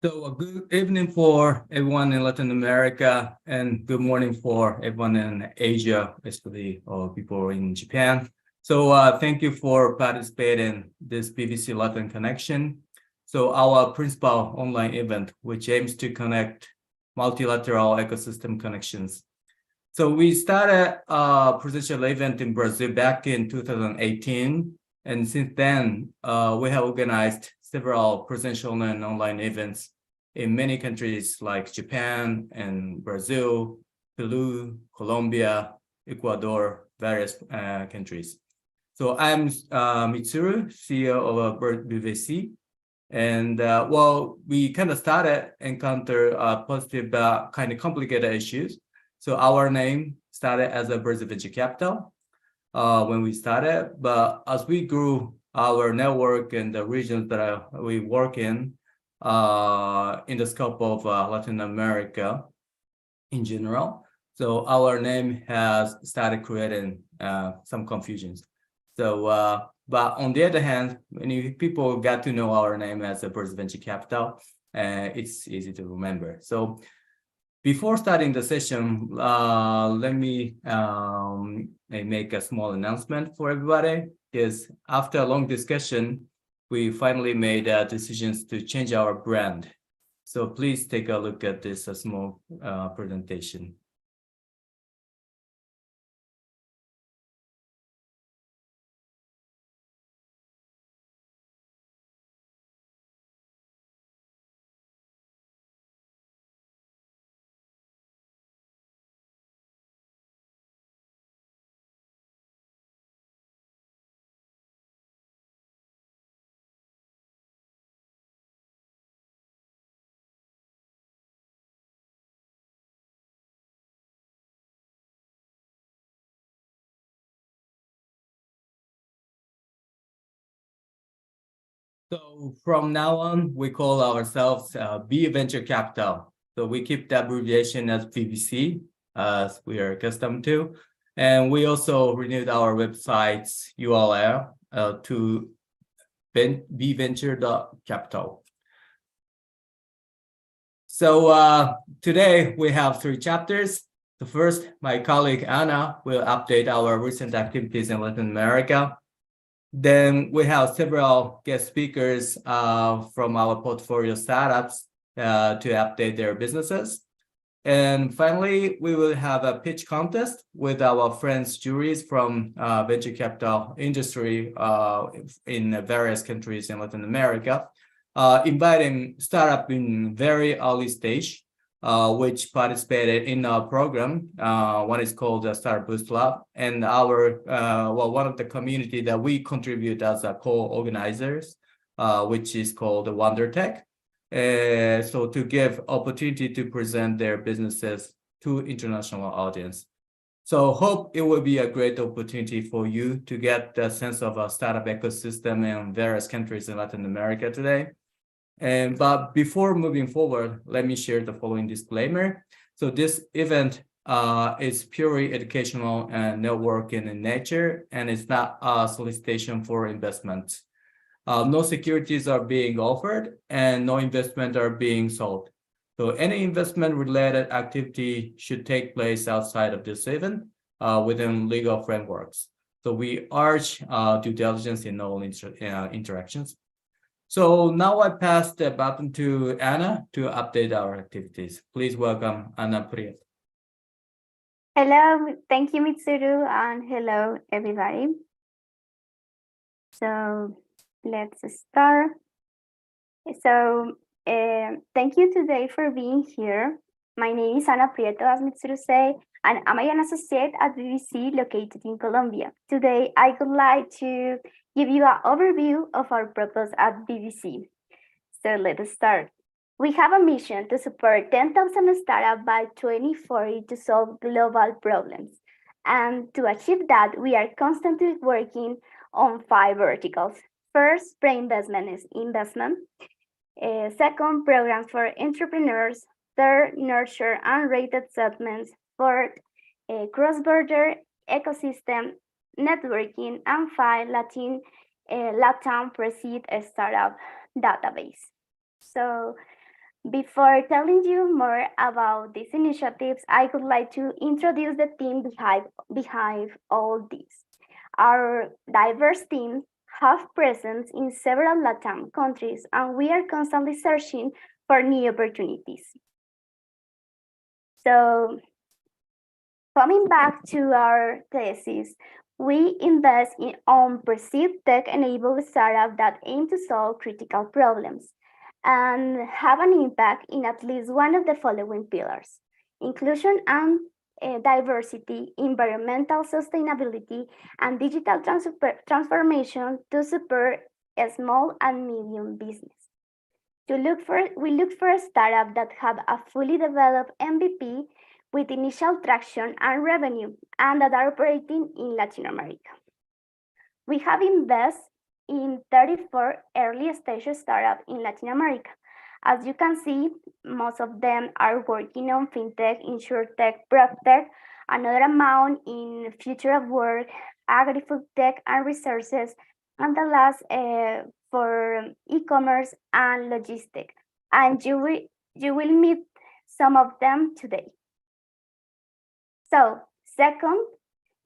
So good evening for everyone in Latin America and good morning for everyone in Asia, especially people in Japan. So thank you for participating in this BVC LATAM Connection. So our principal online event, which aims to connect multilateral ecosystem connections. So we started a presidential event in Brazil back in 2018. And since then, we have organized several presidential and online events in many countries like Japan and Brazil, Peru, Colombia, Ecuador, various countries. So I'm Mitsuru, CEO of BVC. And well, we kind of started encounter positive kind of complicated issues. So our name started as a Brazil Venture Capital when we started, but as we grew our network and the regions that we work in the scope of Latin America in general, so our name has started creating some confusions. So, but on the other hand, when people got to know our name as a Brazil Venture Capital, it's easy to remember. So before starting the session, let me make a small announcement for everybody. Because after a long discussion, we finally made decisions to change our brand. So please take a look at this small presentation. So from now on, we call ourselves B Venture Capital. So we keep the abbreviation as BVC, as we are accustomed to. And we also renewed our website's URL to bventure.capital. So today we have 3 chapters. The first, my colleague Anna will update our recent activities in Latin America. Then we have several guest speakers from our portfolio startups to update their businesses. And finally, we will have a pitch contest with our friends juries from venture capital industry in various countries in Latin America, inviting startup in very early stage, which participated in our program. One is called the Startup Boost Lab, and our one of the community that we contribute as a co-organizers, which is called the WonderTech. So to give opportunity to present their businesses to international audience. So hope it will be a great opportunity for you to get the sense of a startup ecosystem in various countries in Latin America today. But before moving forward, let me share the following disclaimer. So this event is purely educational and networking in nature, and it's not a solicitation for investment. No securities are being offered and no investment are being sold. So any investment related activity should take place outside of this event within legal frameworks. So we urge due diligence in all interactions. So now I pass the baton to Anna to update our activities. Please welcome Anna Prieto. Hello, thank you, Mitsuru, and hello, everybody. So let's start. So thank you today for being here. My name is Ana Prieto, as Mitsuru said, and I'm an associate at BVC located in Colombia. Today, I would like to give you an overview of our purpose at BVC. So let us start. We have a mission to support 10,000 startups by 2040 to solve global problems. And to achieve that, we are constantly working on 5 verticals. First, pre-investment is investment. Second, programs for entrepreneurs. Third, nurture and rated segments. Fourth, cross-border ecosystem networking. And 5, LATAM Proceed Startup Database. So Before telling you more about these initiatives, I would like to introduce the team behind all this. Our diverse team have presence in several LATAM countries, and we are constantly searching for new opportunities. So, coming back to our thesis, we invest in perceived tech-enabled startups that aim to solve critical problems and have an impact in at least one of the following pillars: inclusion and diversity, environmental sustainability, and digital transformation to support a small and medium business. We look for a startup that have a fully developed MVP with initial traction and revenue and that are operating in Latin America. We have invested in 34 early stage startups in Latin America. As you can see, most of them are working on fintech, insurtech, proptech, another amount in future of work, agri-food tech and resources, and the last for e-commerce and logistics. And you will meet some of them today. So, second,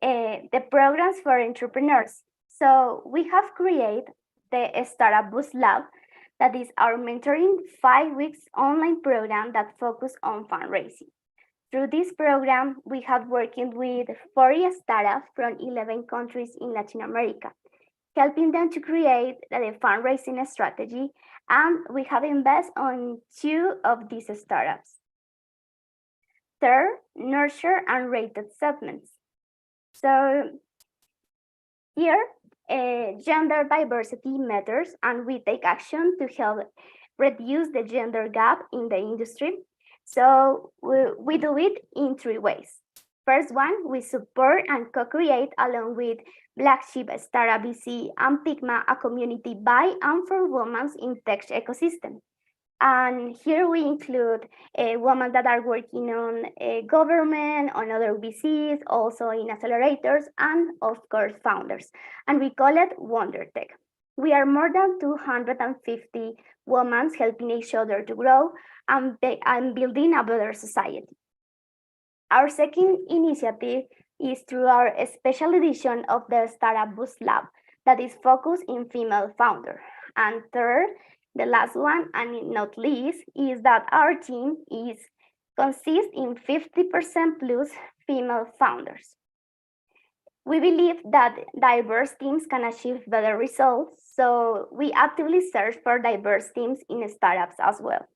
the programs for entrepreneurs. So we have created the Startup Boost Lab, that is our mentoring 5 weeks online program that focus on fundraising. Through this program, we have working with 40 startups from 11 countries in Latin America, helping them to create the fundraising strategy, and we have invested on 2 of these startups. Third, nurture and rated segments. So here, gender diversity matters, and we take action to help reduce the gender gap in the industry. So we do it in 3 ways. First one, we support and co-create along with Black Sheep, Startup BC, and Pigma, a community by and for women in tech ecosystem. And here we include women that are working on government, on other VCs, also in accelerators, and of course, founders. And we call it Wonder Tech. We are more than 250 women helping each other to grow and building a better society. Our second initiative is through our special edition of the Startup Boost Lab that is focused in female founder. And third, the last one, and not least, is that our team consists in 50% plus female founders. We believe that diverse teams can achieve better results, so we actively search for diverse teams in startups as well.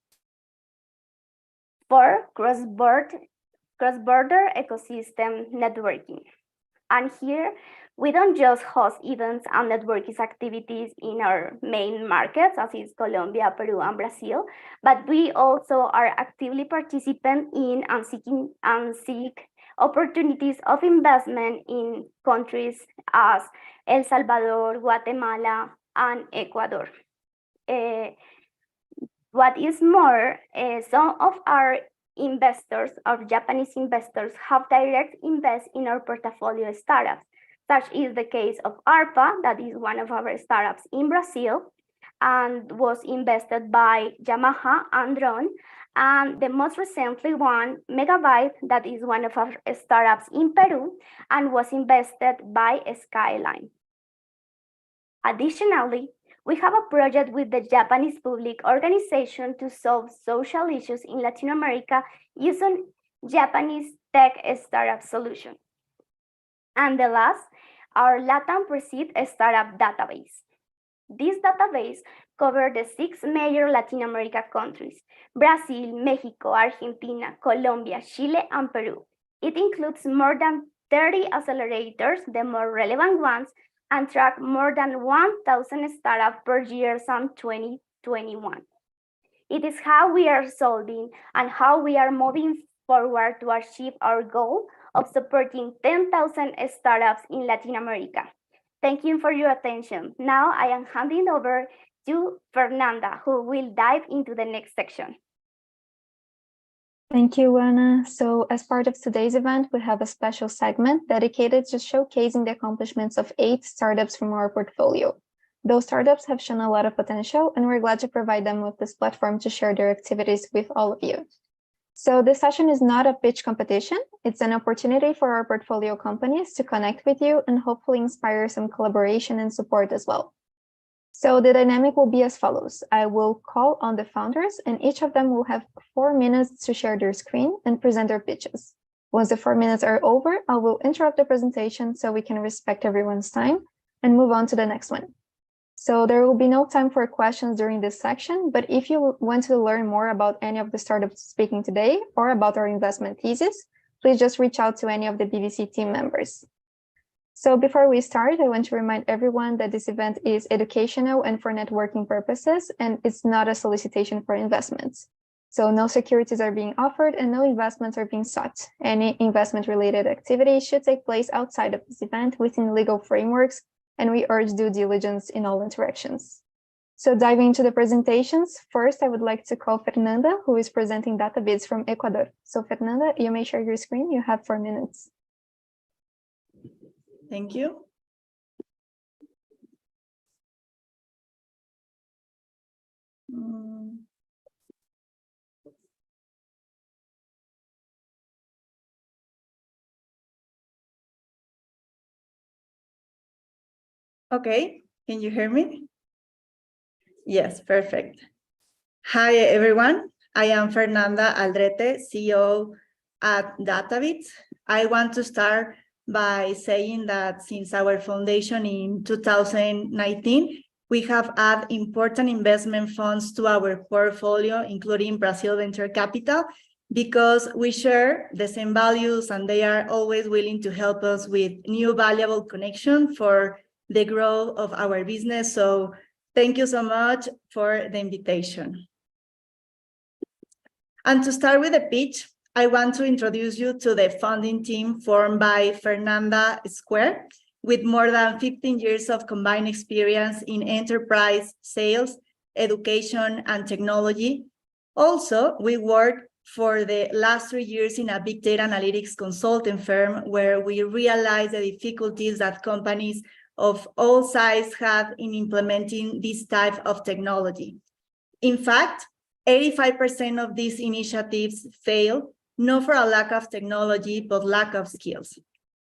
For cross-border ecosystem networking. And here, we don't just host events and networking activities in our main markets, as is Colombia, Peru, and Brazil, but we also are actively participant in and seek opportunities of investment in countries as El Salvador, Guatemala, and Ecuador. What is more, some of our investors, our Japanese investors, have direct invest in our portfolio startups. Such is the case of ARPA, that is one of our startups in Brazil, and was invested by Yamaha and Drone. And the most recently one, Megabyte, that is one of our startups in Peru, and was invested by Skyline. Additionally, we have a project with the Japanese public organization to solve social issues in Latin America using Japanese tech startup solution. And the last, our LATAM Perceived Startup Database. This database covers the 6 major Latin America countries: Brazil, Mexico, Argentina, Colombia, Chile, and Peru. It includes more than 30 accelerators, the more relevant ones, and track more than 1,000 startups per year since 2021. It is how we are solving and how we are moving forward to achieve our goal of supporting 10,000 startups in Latin America. Thank you for your attention. Now I am handing over to Fernanda, who will dive into the next section. Thank you, Ana. So as part of today's event, we have a special segment dedicated to showcasing the accomplishments of 8 startups from our portfolio. Those startups have shown a lot of potential, and we're glad to provide them with this platform to share their activities with all of you. So this session is not a pitch competition. It's an opportunity for our portfolio companies to connect with you and hopefully inspire some collaboration and support as well. So the dynamic will be as follows. I will call on the founders, and each of them will have 4 minutes to share their screen and present their pitches. Once the 4 minutes are over, I will interrupt the presentation so we can respect everyone's time and move on to the next one. So there will be no time for questions during this section, but if you want to learn more about any of the startups speaking today or about our investment thesis, please just reach out to any of the BVC team members. So before we start, I want to remind everyone that this event is educational and for networking purposes, and it's not a solicitation for investments. So no securities are being offered and no investments are being sought. Any investment-related activity should take place outside of this event within legal frameworks, and we urge due diligence in all interactions. So diving into the presentations, first I would like to call Fernanda, who is presenting database from Ecuador. So Fernanda, you may share your screen. You have 4 minutes. Thank you. Okay, can you hear me? Yes, perfect. Hi, everyone. I am Fernanda Aldrete, CEO at Databits. I want to start by saying that since our foundation in 2019, we have added important investment funds to our portfolio, including Brazil Venture Capital, because we share the same values and they are always willing to help us with new valuable connection for the growth of our business. So thank you so much for the invitation. And to start with the pitch, I want to introduce you to the founding team formed by Fernanda Square, with more than 15 years of combined experience in enterprise sales, education, and technology. Also, we worked for the last 3 years in a big data analytics consulting firm where we realized the difficulties that companies of all sizes have in implementing this type of technology. In fact, 85% of these initiatives fail, not for a lack of technology, but lack of skills.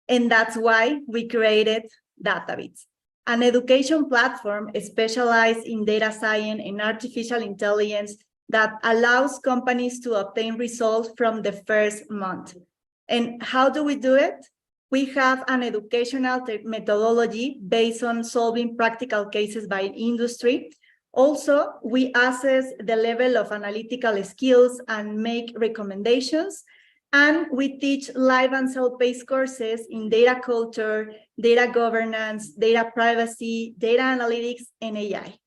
And that's why we created Databits, an education platform specialized in data science and artificial intelligence that allows companies to obtain results from the first month. And how do we do it? We have an educational methodology based on solving practical cases by industry. Also, we assess the level of analytical skills and make recommendations. And we teach live and self-paced courses in data culture, data governance, data privacy, data analytics, and AI.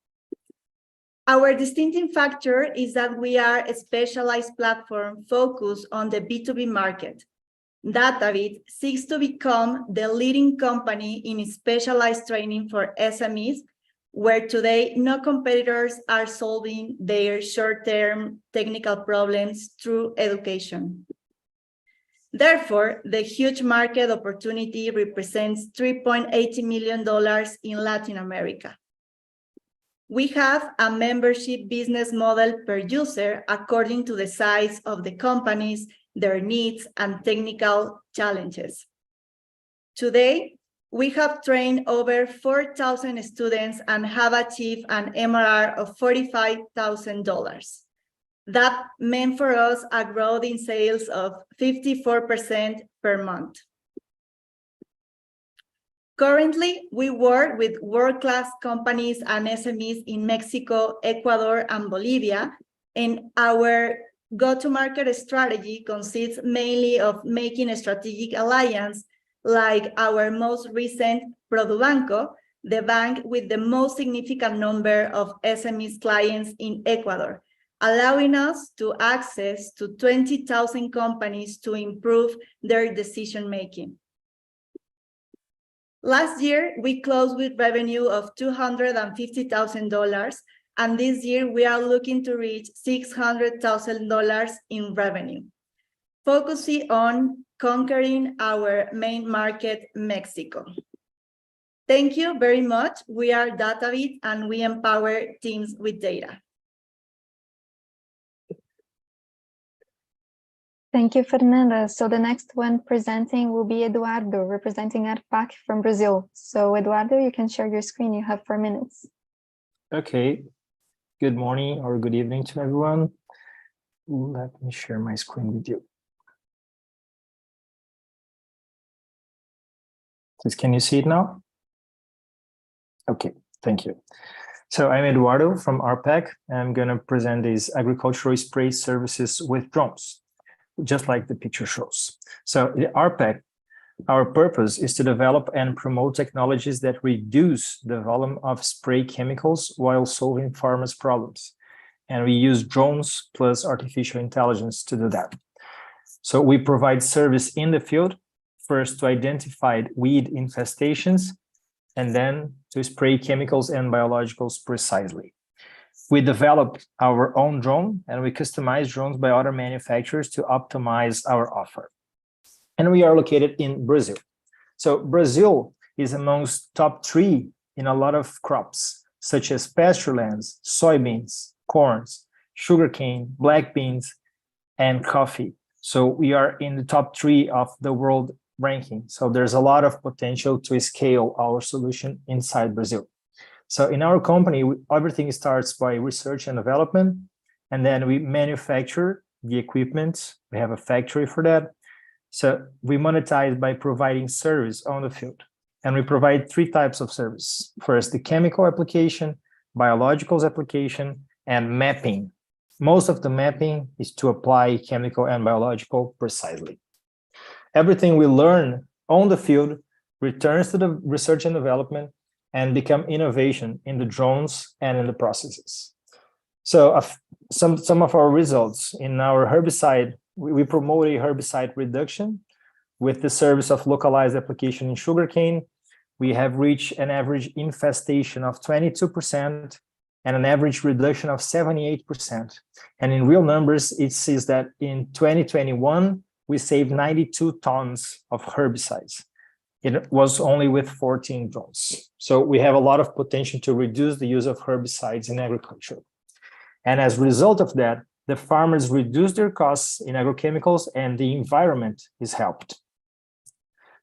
Our distinctive factor is that we are a specialized platform focused on the B2B market. Databit seeks to become the leading company in specialized training for SMEs, where today no competitors are solving their short-term technical problems through education. Therefore, the huge market opportunity represents $3.80 million in Latin America. We have a membership business model per user according to the size of the companies, their needs, and technical challenges. Today, we have trained over 4,000 students and have achieved an MRR of $45,000. That meant for us a growth in sales of 54% per month. Currently, we work with world-class companies and SMEs in Mexico, Ecuador, and Bolivia, and our go-to-market strategy consists mainly of making a strategic alliance, like our most recent ProduBanco, the bank with the most significant number of SMEs clients in Ecuador, allowing us to access to 20,000 companies to improve their decision-making. Last year, we closed with revenue of $250,000, and this year we are looking to reach $600,000 in revenue, focusing on conquering our main market, Mexico. Thank you very much. We are DataBit and we empower teams with data. Thank you, Fernanda. So the next one presenting will be Eduardo, representing ARPAC from Brazil. So Eduardo, you can share your screen. You have 4 minutes. Okay. Good morning or good evening to everyone. Let me share my screen with you. Please, can you see it now? Okay, thank you. So I'm Eduardo from ARPAC. I'm going to present these agricultural spray services with drones, just like the picture shows. So the ARPAC, our purpose is to develop and promote technologies that reduce the volume of spray chemicals while solving farmers' problems. And we use drones plus artificial intelligence to do that. So we provide service in the field, first to identify weed infestations, and then to spray chemicals and biologicals precisely. We developed our own drone and we customize drones by other manufacturers to optimize our offer. And we are located in Brazil. So Brazil is amongst top 3 in a lot of crops, such as pasturelands, soybeans, corns, sugarcane, black beans, and coffee. So we are in the top 3 of the world ranking. So there's a lot of potential to scale our solution inside Brazil. So in our company, everything starts by research and development, and then we manufacture the equipment. We have a factory for that. So we monetize by providing service on the field. And we provide 3 types of service. First, the chemical application, biologicals application, and mapping. Most of the mapping is to apply chemical and biological precisely. Everything we learn on the field returns to the research and development and become innovation in the drones and in the processes. So some of our results in our herbicide, we promote a herbicide reduction with the service of localized application in sugarcane. We have reached an average infestation of 22% and an average reduction of 78%. And in real numbers, it says that in 2021, we saved 92 tons of herbicides. It was only with 14 drones. So we have a lot of potential to reduce the use of herbicides in agriculture. And as a result of that, the farmers reduce their costs in agrochemicals and the environment is helped.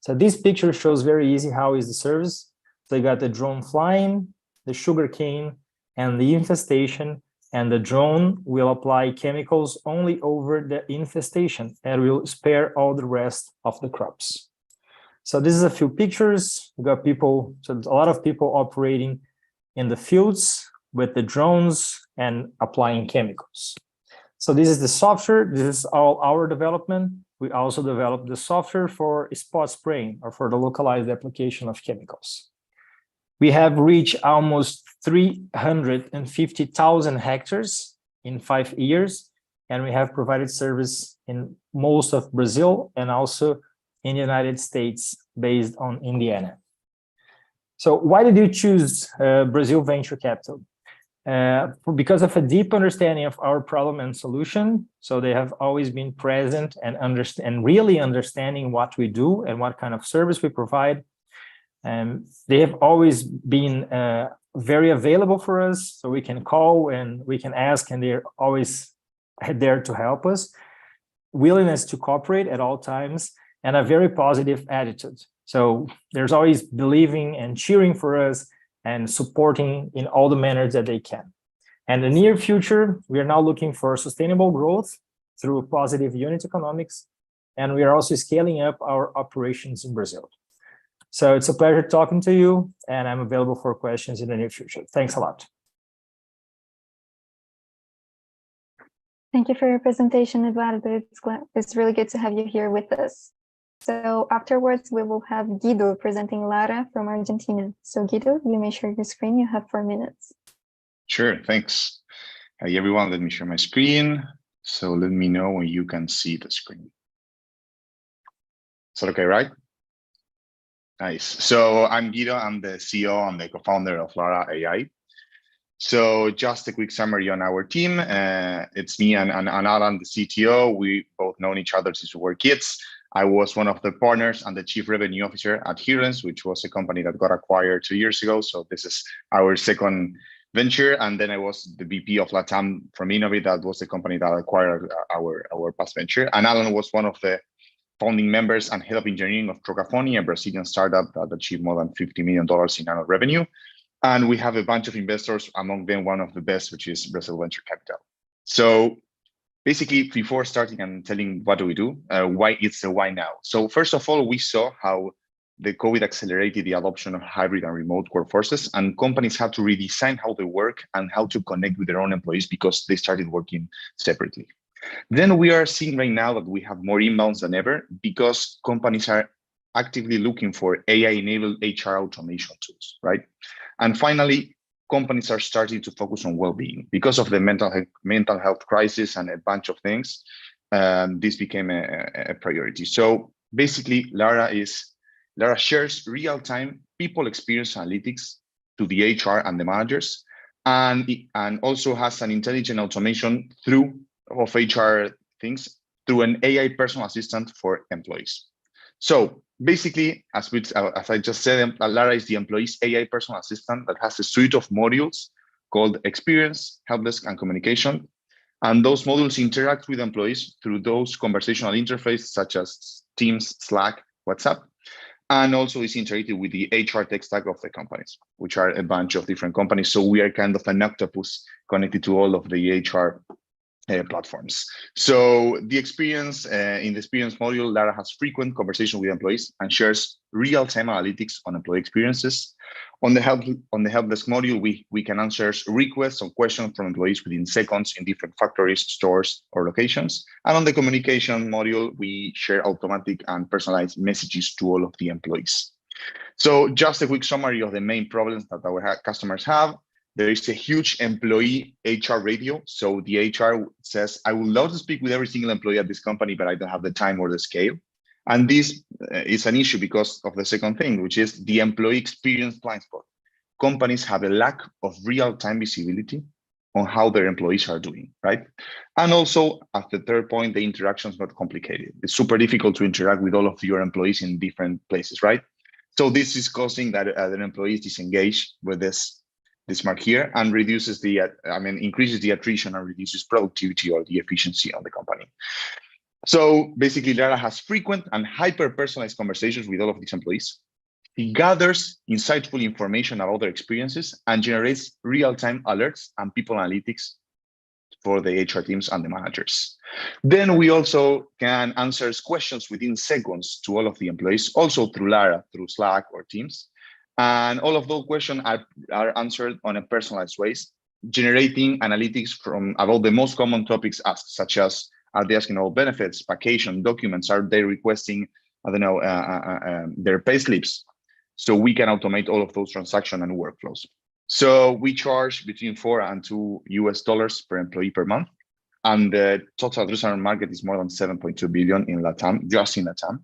So this picture shows very easy how is the service. So you got the drone flying, the sugarcane, and the infestation, and the drone will apply chemicals only over the infestation and will spare all the rest of the crops. So this is a few pictures. We got people, so a lot of people operating in the fields with the drones and applying chemicals. So this is the software. This is all our development. We also developed the software for spot spraying or for the localized application of chemicals. We have reached almost 350,000 hectares in 5 years, and we have provided service in most of Brazil and also in the United States based on Indiana. So why did you choose Brazil Venture Capital? Because of a deep understanding of our problem and solution. So they have always been present and really understanding what we do and what kind of service we provide. They have always been very available for us, so we can call and we can ask, and they're always there to help us. Willingness to cooperate at all times, and a very positive attitude. So there's always believing and cheering for us and supporting in all the manners that they can. And in the near future, we are now looking for sustainable growth through positive unit economics, and we are also scaling up our operations in Brazil. So it's a pleasure talking to you, and I'm available for questions in the near future. Thanks a lot. Thank you for your presentation, Eduardo. It's really good to have you here with us. So afterwards, we will have Guido presenting Lara from Argentina. So Guido, you may share your screen. You have 4 minutes. Sure, thanks. Hi, everyone. Let me share my screen. So let me know when you can see the screen. Is that okay, right? Nice. So I'm Guido. I'm the CEO. I'm the co-founder of Lara AI. So just a quick summary on our team. It's me and Alan, the CTO. We both known each other since we were kids. I was one of the partners and the chief revenue officer at Hearens, which was a company that got acquired 2 years ago. So this is our second venture. And then I was the VP of LATAM from Innovate. That was the company that acquired our past venture. And Alan was one of the founding members and head of engineering of Trocafone, a Brazilian startup that achieved more than $50 million in annual revenue. And we have a bunch of investors, among them one of the best, which is Brazil Venture Capital. So basically, before starting and telling what do we do, why it's the why now. So first of all, we saw how the COVID accelerated the adoption of hybrid and remote workforces, and companies had to redesign how they work and how to connect with their own employees because they started working separately. Then we are seeing right now that we have more inbounds than ever because companies are actively looking for AI-enabled HR automation tools, right? And finally, companies are starting to focus on well-being because of the mental health crisis and a bunch of things. This became a priority. So basically, Lara shares real-time people experience analytics to the HR and the managers, and also has an intelligent automation of HR things through an AI personal assistant for employees. So basically, as I just said, Lara is the employee's AI personal assistant that has a suite of modules called Experience, Helpdesk, and Communication. And those modules interact with employees through those conversational interfaces such as Teams, Slack, WhatsApp, and also is integrated with the HR tech stack of the companies, which are a bunch of different companies. So we are kind of an octopus connected to all of the HR platforms. So the experience in the experience module, Lara has frequent conversation with employees and shares real-time analytics on employee experiences. On the helpdesk module, we can answer requests or questions from employees within seconds in different factories, stores, or locations. And on the communication module, we share automatic and personalized messages to all of the employees. So just a quick summary of the main problems that our customers have. There is a huge employee HR radio. So the HR says, I would love to speak with every single employee at this company, but I don't have the time or the scale. And this is an issue because of the second thing, which is the employee experience blind spot. Companies have a lack of real-time visibility on how their employees are doing, right? And also, at the third point, the interactions got complicated. It's super difficult to interact with all of your employees in different places, right? So this is causing that an employee is disengaged with this mark here and increases the attrition and reduces productivity or the efficiency of the company. So basically, Lara has frequent and hyper-personalized conversations with all of these employees. He gathers insightful information about their experiences and generates real-time alerts and people analytics for the HR teams and the managers. Then we also can answer questions within seconds to all of the employees, also through Lara, through Slack or Teams. And all of those questions are answered on a personalized ways, generating analytics about the most common topics asked, such as, are they asking about benefits, vacation, documents? Are they requesting, their pay slips? So we can automate all of those transactions and workflows. So we charge between $4 and $2 per employee per month. And the total addressable market is more than 7.2 billion in LATAM, just in LATAM.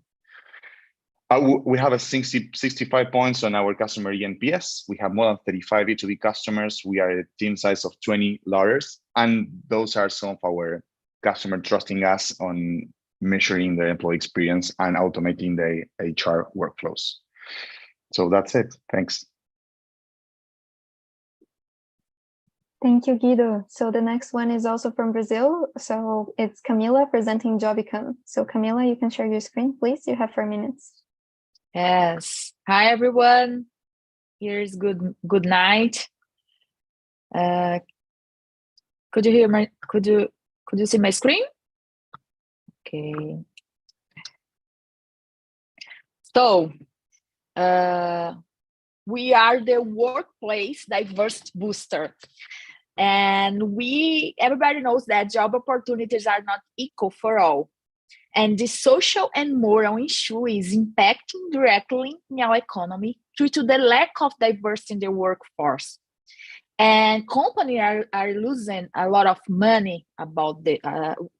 We have a 65 points on our customer ENPS. We have more than 35 B2B customers. We are a team size of 20 lawyers. And those are some of our customers trusting us on measuring their employee experience and automating the HR workflows. So that's it. Thanks. Thank you, Guido. So the next one is also from Brazil. So it's Camila presenting Jobicam. So Camila, you can share your screen, please. You have 4 minutes. Yes. Hi, everyone. Here's good night. Could you hear my? Could you see my screen? Okay. So, we are the workplace diversity booster, and everybody knows that job opportunities are not equal for all. And the social and moral issue is impacting directly in our economy due to the lack of diversity in the workforce. And companies are losing a lot of money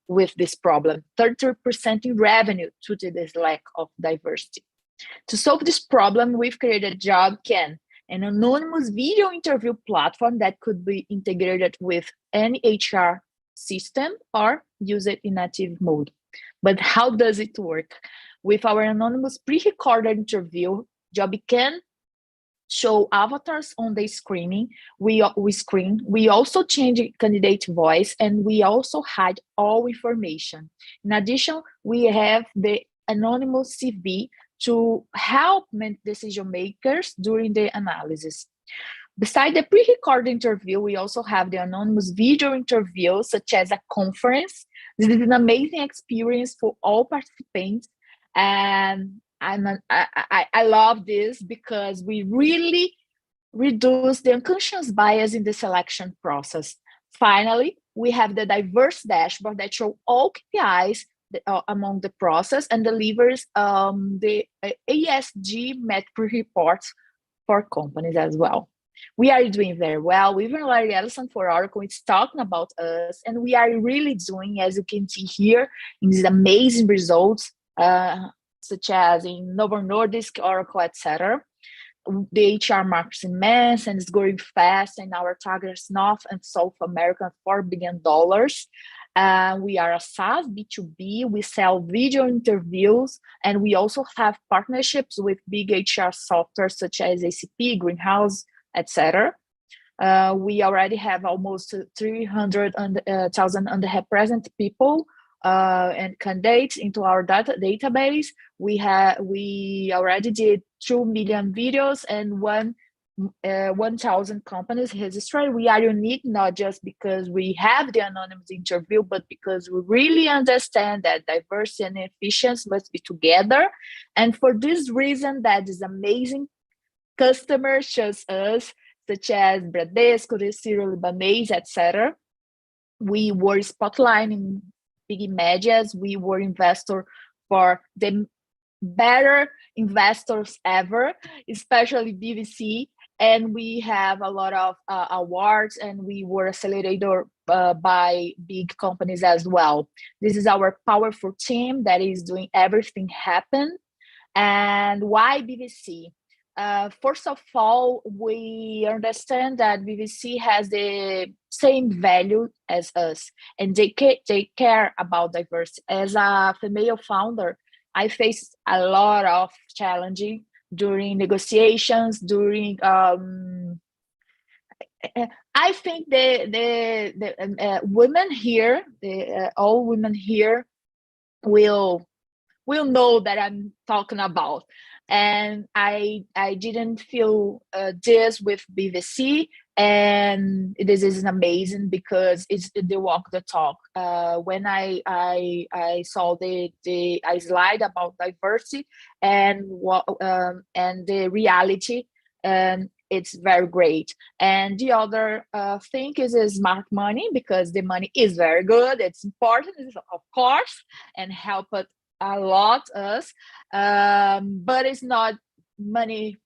with this problem, 30% in revenue due to this lack of diversity. To solve this problem, we've created JobCam, an anonymous video interview platform that could be integrated with any HR system or use it in native mode. But how does it work? With our anonymous pre-recorded interview, job can show avatars on the screen. We also change candidate voice, and we also hide all information. In addition, we have the anonymous CV to help decision makers during the analysis. Besides the pre-recorded interview, we also have the anonymous video interview, such as a conference. This is an amazing experience for all participants, and I love this because we really reduce the unconscious bias in the selection process. Finally, we have the diverse dashboard that shows all KPIs among the process and delivers the ESG metric reports for companies as well. We are doing very well. Even Larry Ellison for Oracle is talking about us, and we are really doing, as you can see here, in these amazing results, such as in Novo Nordisk, Oracle, etc. The HR market is immense and is growing fast, and our target is North and South America, $4 billion. We are a SaaS B2B. We sell video interviews, and we also have partnerships with big HR software such as ACP, Greenhouse, etc. We already have almost 300,000 underrepresented people and candidates into our database. We already did 2 million videos and 1,000 companies registered. We are unique not just because we have the anonymous interview, but because we really understand that diversity and efficiency must be together. And for this reason, that is amazing customers chose us, such as Bradesco, Ciro Libanese, etc. We were spotlighting big medias. We were investor for the better investors ever, especially BVC. And we have a lot of awards, and we were accelerated by big companies as well. This is our powerful team that is doing everything happen. And why BVC? First of all, we understand that BVC has the same value as us, and they care about diversity. As a female founder, I faced a lot of challenging during negotiations, during I think the women here, all women here will know that I'm talking about. And I didn't feel this with BVC, and this is amazing because it's the walk the talk. When I saw the slide about diversity and the reality, it's very great. And the other thing is smart money, because the money is very good. It's important, of course, and help it a lot us, but it's not money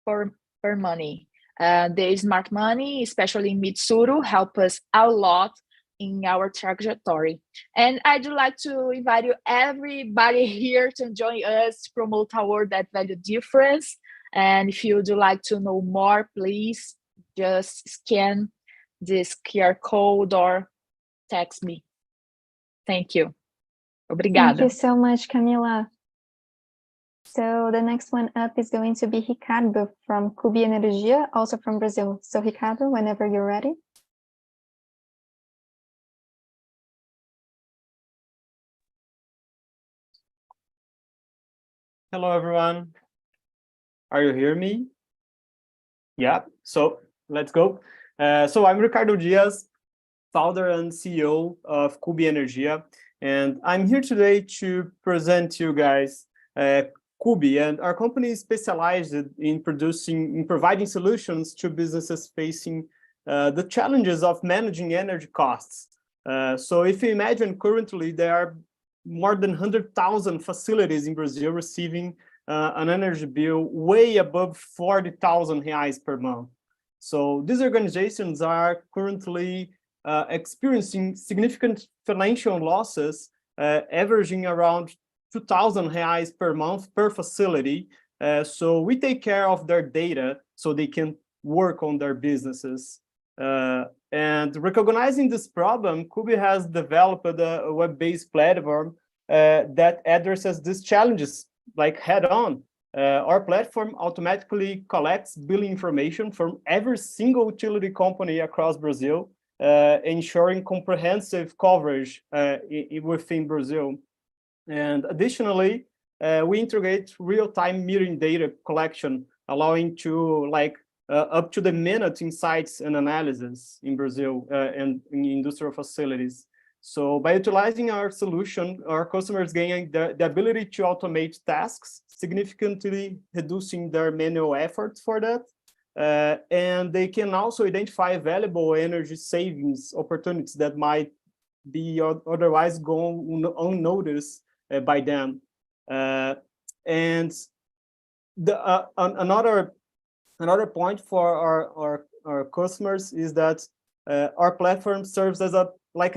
for money. The smart money, especially in Mitsuru, help us a lot in our trajectory. And I'd like to invite everybody here to join us to promote our that value difference. And if you'd like to know more, please just scan this QR code or text me. Thank you. Obrigada. Thank you so much, Camila. So the next one up is going to be Ricardo from Cubi Energia, also from Brazil. So Ricardo, whenever you're ready. Hello, everyone. Are you hearing me? Yeah, so let's go. So I'm Ricardo Diaz, founder and CEO of Cubi Energia. And I'm here today to present to you guys Cubi, and our company is specialized in providing solutions to businesses facing the challenges of managing energy costs. So if you imagine, currently there are more than 100,000 facilities in Brazil receiving an energy bill way above 40,000 reais per month. So these organizations are currently experiencing significant financial losses, averaging around 2,000 reais per month per facility. So we take care of their data so they can work on their businesses. And recognizing this problem, Cubi has developed a web-based platform that addresses these challenges like head on. Our platform automatically collects billing information from every single utility company across Brazil, ensuring comprehensive coverage within Brazil. And additionally, we integrate real-time metering data collection, allowing to up to the minute insights and analysis in Brazil and in industrial facilities. So by utilizing our solution, our customers gain the ability to automate tasks, significantly reducing their manual effort for that. And they can also identify valuable energy savings opportunities that might be otherwise gone unnoticed by them. And another point for our customers is that our platform serves as a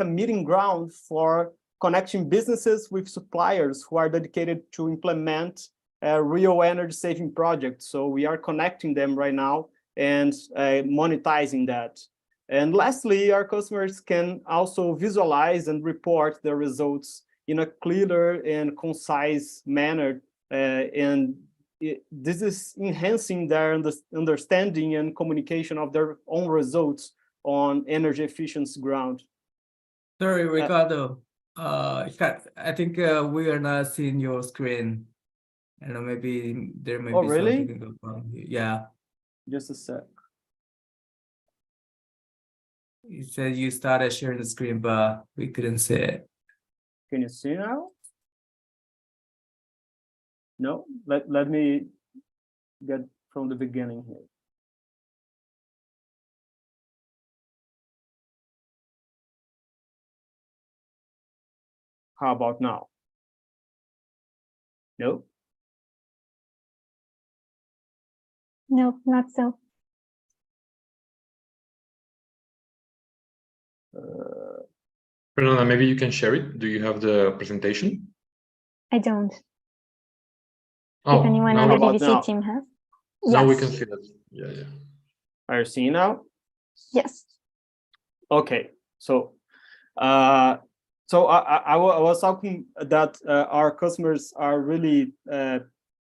meeting ground for connecting businesses with suppliers who are dedicated to implement real energy saving projects. So we are connecting them right now and monetizing that. And lastly, our customers can also visualize and report their results in a clearer and concise manner. This is enhancing their understanding and communication of their own results on energy efficiency ground. Sorry, Ricardo. I think we are not seeing your screen. I don't know, maybe there may be really? something going on. Yeah. Just a sec. You said you started sharing the screen, but we couldn't see it. Can you see now? No, let me get from the beginning here. How about now? No? No, not so. Fernanda, maybe you can share it. Do you have the presentation? I don't. Oh, If anyone now on the about BVC now? team has. Now we Yes. can see that. Yeah. Are you seeing now? Yes. Okay, so I was talking that our customers are really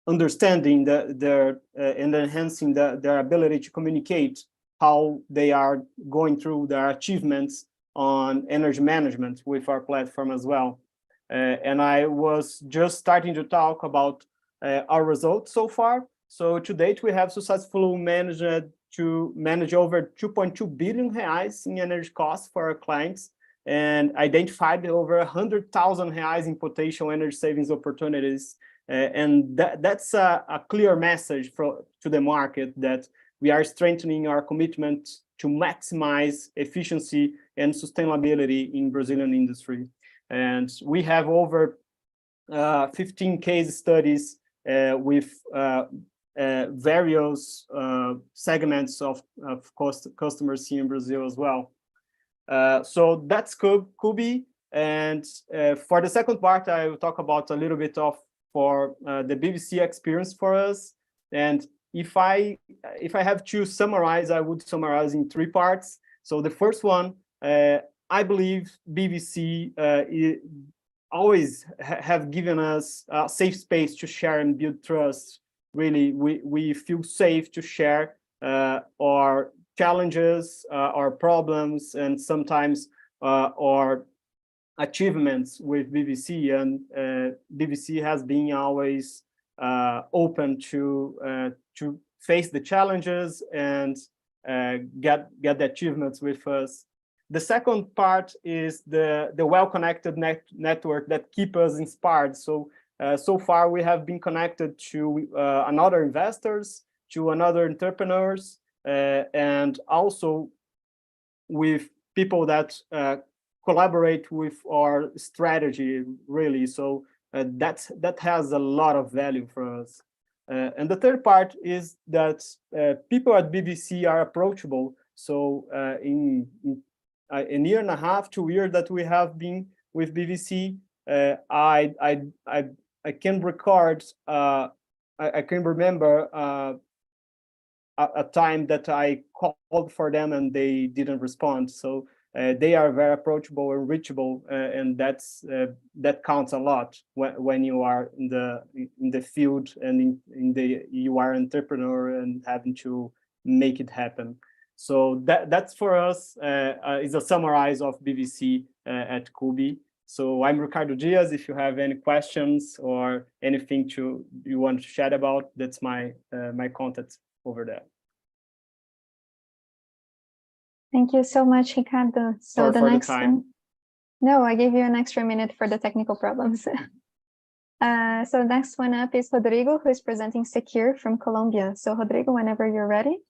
understanding their and enhancing their ability to communicate how they are going through their achievements on energy management with our platform as well. And I was just starting to talk about our results so far. So to date, we have successfully managed to manage over 2.2 billion reais in energy costs for our clients and identified over 100,000 reais in potential energy savings opportunities. And that's a clear message to the market that we are strengthening our commitment to maximize efficiency and sustainability in Brazilian industry. And we have over 15 case studies with various segments of customers here in Brazil as well. So that's could be. And for the second part, I will talk about a little bit for the BVC experience for us. And if I have to summarize, I would summarize in 3 parts. So the first one, I believe BVC always have given us a safe space to share and build trust. Really, we feel safe to share our challenges, our problems, and sometimes our achievements with BVC. And BVC has been always open to face the challenges and get the achievements with us. The second part is the well-connected network that keep us inspired. So so far we have been connected to another investors, to another entrepreneurs, and also with people that collaborate with our strategy, really. So that has a lot of value for us. And the third part is that people at BVC are approachable. So in a year and a half, 2 years that we have been with BVC, I can record, I can remember a time that I called for them and they didn't respond. So they are very approachable and reachable, and that counts a lot when you are in the field and you are an entrepreneur and having to make it happen. So that's for us is a summarize of BVC at Kubi. So I'm Ricardo Diaz. If you have any questions or anything you want to chat about, that's my contact over there. Thank you so much, Ricardo. So Sorry the for next the time. No, I gave you an extra minute for the technical problems. So next one up is Rodrigo, who is presenting Secure from Colombia. So Rodrigo, whenever you're ready.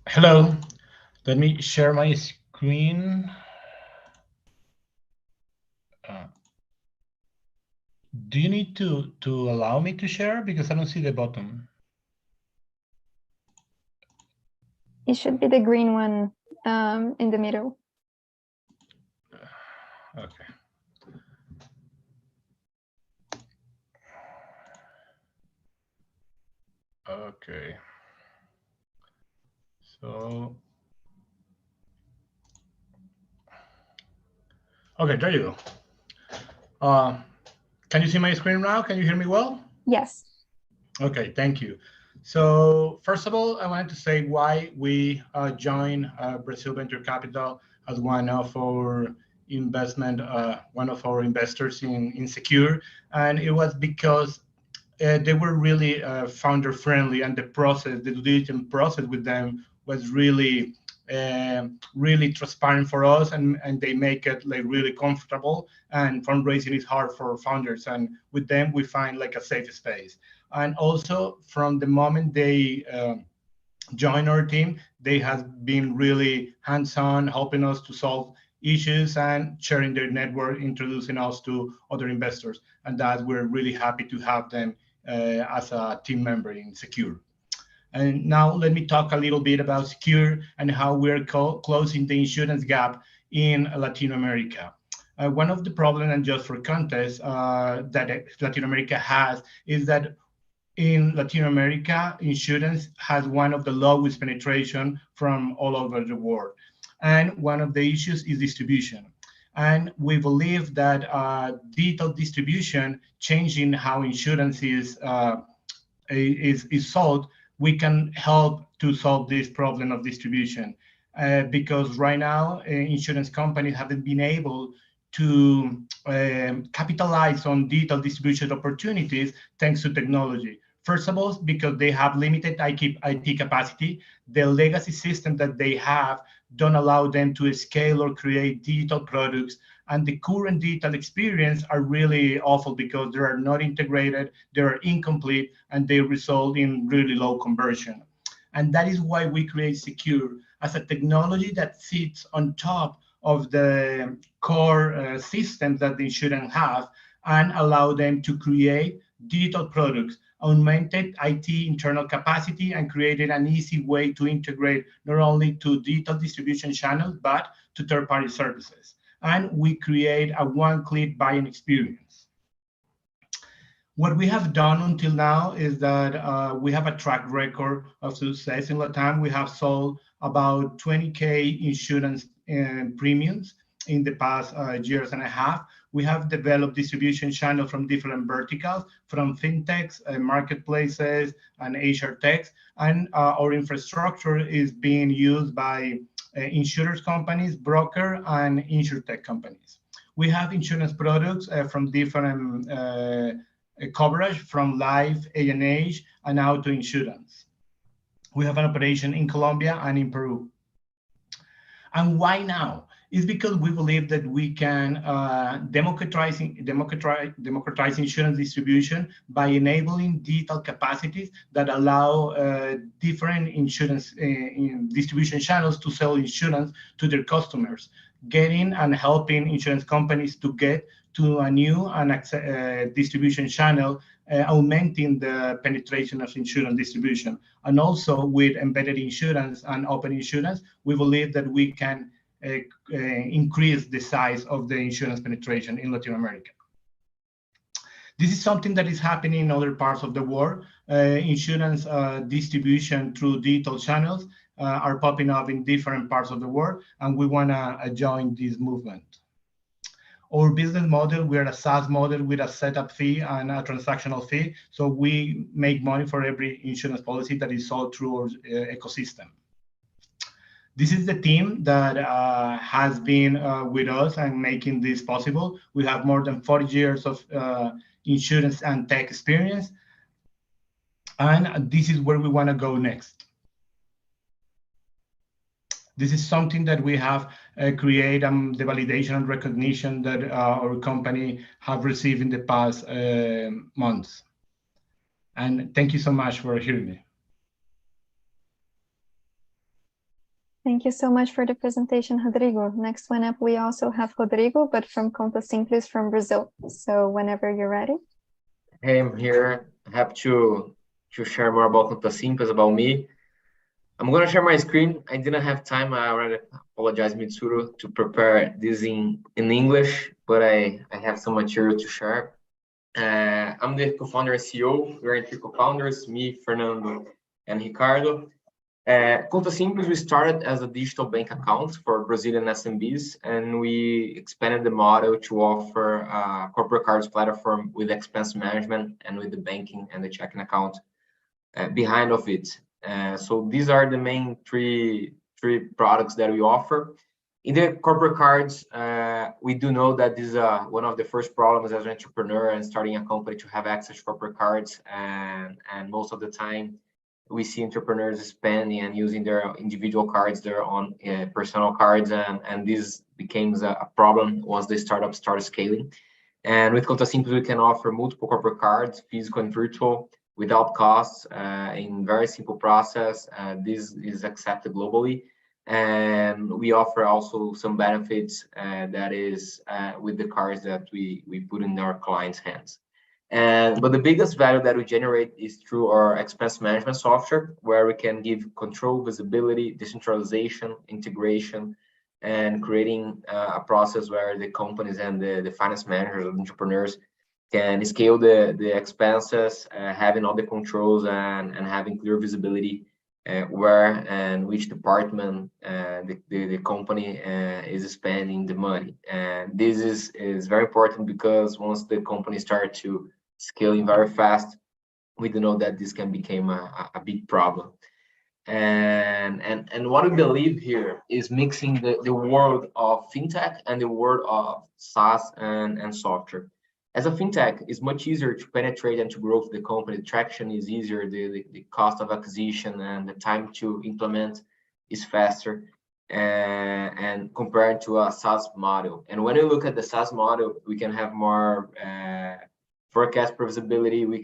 Hello, let me share my screen. Do you need to allow me to share? Because I don't see the button. It should be the green one in the middle. Okay. Okay. So, okay, there you go. Can you see my screen now? Can you hear me well? Yes. Okay, thank you. So first of all, I wanted to say why we joined Brazil Venture Capital as one of our investors in Secure, and it was because they were really founder friendly, and the due diligence process with them was really transparent for us, and they make it like really comfortable, and fundraising is hard for founders, and with them we find like a safe space. And also from the moment they join our team, they have been really hands-on, helping us to solve issues and sharing their network, introducing us to other investors, and that we're really happy to have them as a team member in Secure. And now let me talk a little bit about Secure and how we're closing the insurance gap in Latin America. One of the problems, and just for context, that Latin America has is that in Latin America, insurance has one of the lowest penetration from all over the world. And one of the issues is distribution. And we believe that digital distribution, changing how insurance is sold, we can help to solve this problem of distribution. Because right now, insurance companies haven't been able to capitalize on digital distribution opportunities thanks to technology. First of all, because they have limited IT capacity, the legacy system that they have don't allow them to scale or create digital products, and the current digital experience are really awful because they are not integrated, they are incomplete, and they result in really low conversion. And that is why we create Secure as a technology that sits on top of the core systems that the insurance have, and allow them to create digital products, augmented IT internal capacity, and created an easy way to integrate not only to digital distribution channels, but to third-party services. And we create a one-click buying experience. What we have done until now is that we have a track record of success in LATAM. We have sold about 20K insurance premiums in the past years and a half. We have developed distribution channels from different verticals, from fintechs, marketplaces, and HR techs. And our infrastructure is being used by insurance companies, broker, and insurtech companies. We have insurance products from different coverage, from life, A&H, and auto insurance. We have an operation in Colombia and in Peru. And why now? It's because we believe that we can democratize insurance distribution by enabling digital capacities that allow different insurance distribution channels to sell insurance to their customers, getting and helping insurance companies to get to a new and distribution channel, augmenting the penetration of insurance distribution. And also with embedded insurance and open insurance, we believe that we can increase the size of the insurance penetration in Latin America. This is something that is happening in other parts of the world. insurance distribution through digital channels are popping up in different parts of the world, and we want to join this movement. Our business model, we are a SaaS model with a setup fee and a transactional fee. So we make money for every insurance policy that is sold through our ecosystem. This is the team that has been with us and making this possible. We have more than 40 years of insurance and tech experience. And this is where we want to go next. This is something that we have created the validation and recognition that our company have received in the past months. And thank you so much for hearing me. Thank you so much for the presentation, Rodrigo. Next one up, we also have Rodrigo, but from Conta Simples from Brazil. So whenever you're ready. Hey, I'm here. Happy to share more about Conta Simples, about me. I'm going to share my screen. I didn't have time. I already apologize, Mitsuru, to prepare this in English, but I have some material to share. I'm the co-founder and CEO. We're three co-founders, me, Fernando, and Ricardo. Conta Simples, we started as a digital bank account for Brazilian SMBs, and we expanded the model to offer a corporate cards platform with expense management and with the banking and the checking account behind of it. So these are the main three products that we offer. In the corporate cards, we do know that this is one of the first problems as an entrepreneur and starting a company to have access to corporate cards, and most of the time we see entrepreneurs spending and using their individual cards, their own personal cards, and this becomes a problem once the startups start scaling. And with Conta Simples, we can offer multiple corporate cards, physical and virtual, without costs, in very simple process. This is accepted globally. And we offer also some benefits that is with the cards that we put in our clients' hands. But the biggest value that we generate is through our expense management software, where we can give control, visibility, decentralization, integration, and creating a process where the companies and the finance managers and entrepreneurs can scale the expenses, having all the controls and having clear visibility where and which department the company is spending the money. And this is very important because once the company start to scaling very fast, we do know that this can become a big problem. And what we believe here is mixing the world of fintech and the world of SaaS and software. As a fintech, it's much easier to penetrate and to grow the company. The traction is easier, the cost of acquisition and the time to implement is faster, and compared to a SaaS model. And when you look at the SaaS model, we can have more forecast previsibility, we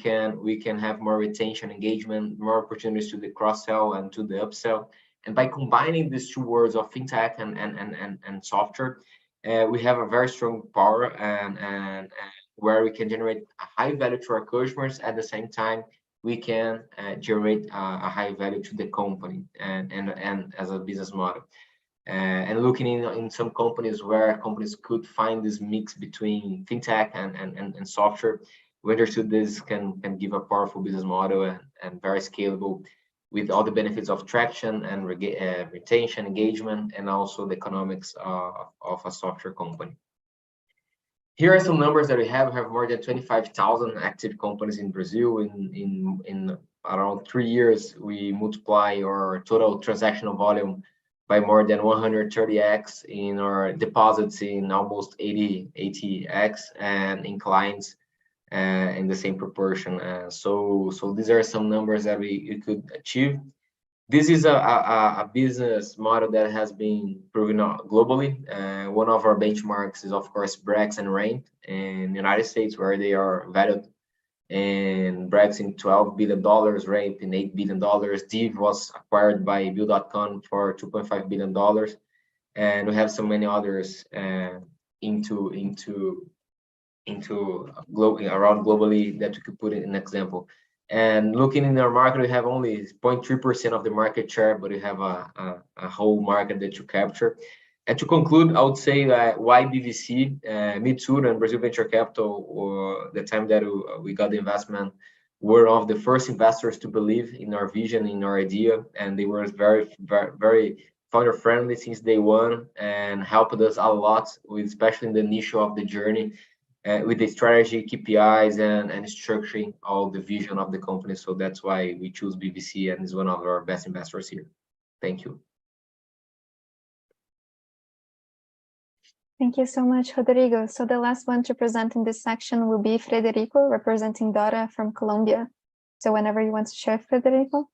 can have more retention, engagement, more opportunities to the cross-sell and to the upsell. And by combining these two words of fintech and software, we have a very strong power and where we can generate a high value to our customers. At the same time, we can generate a high value to the company and as a business model. And looking in some companies where companies could find this mix between fintech and software, we understood this can give a powerful business model and very scalable with all the benefits of traction and retention, engagement, and also the economics of a software company. Here are some numbers that we have. We have more than 25,000 active companies in Brazil. In around 3 years, we multiply our total transactional volume by more than 130x, in our deposits in almost 80x, and in clients in the same proportion. So these are some numbers that we could achieve. This is a business model that has been proven out globally. One of our benchmarks is, of course, Brex and Rank in the United States, where they are valued in Brex in $12 billion, Rank in $8 billion. Div was acquired by Bill.com for $2.5 billion. And we have so many others around globally that we could put in an example. And looking in our market, we have only 0.3% of the market share, but we have a whole market that you capture. And to conclude, I would say that why BVC, Mitsuru and Brazil Venture Capital, or the time that we got the investment, were one of the first investors to believe in our vision, in our idea, and they were very founder friendly since day one and helped us a lot, with especially in the initial of the journey, with the strategy, KPIs, and structuring all the vision of the company. So that's why we choose BVC and is one of our best investors here. Thank you. Thank you so much, Rodrigo. So the last one to present in this section will be Frederico, representing Dora from Colombia. So whenever you want to share, Frederico.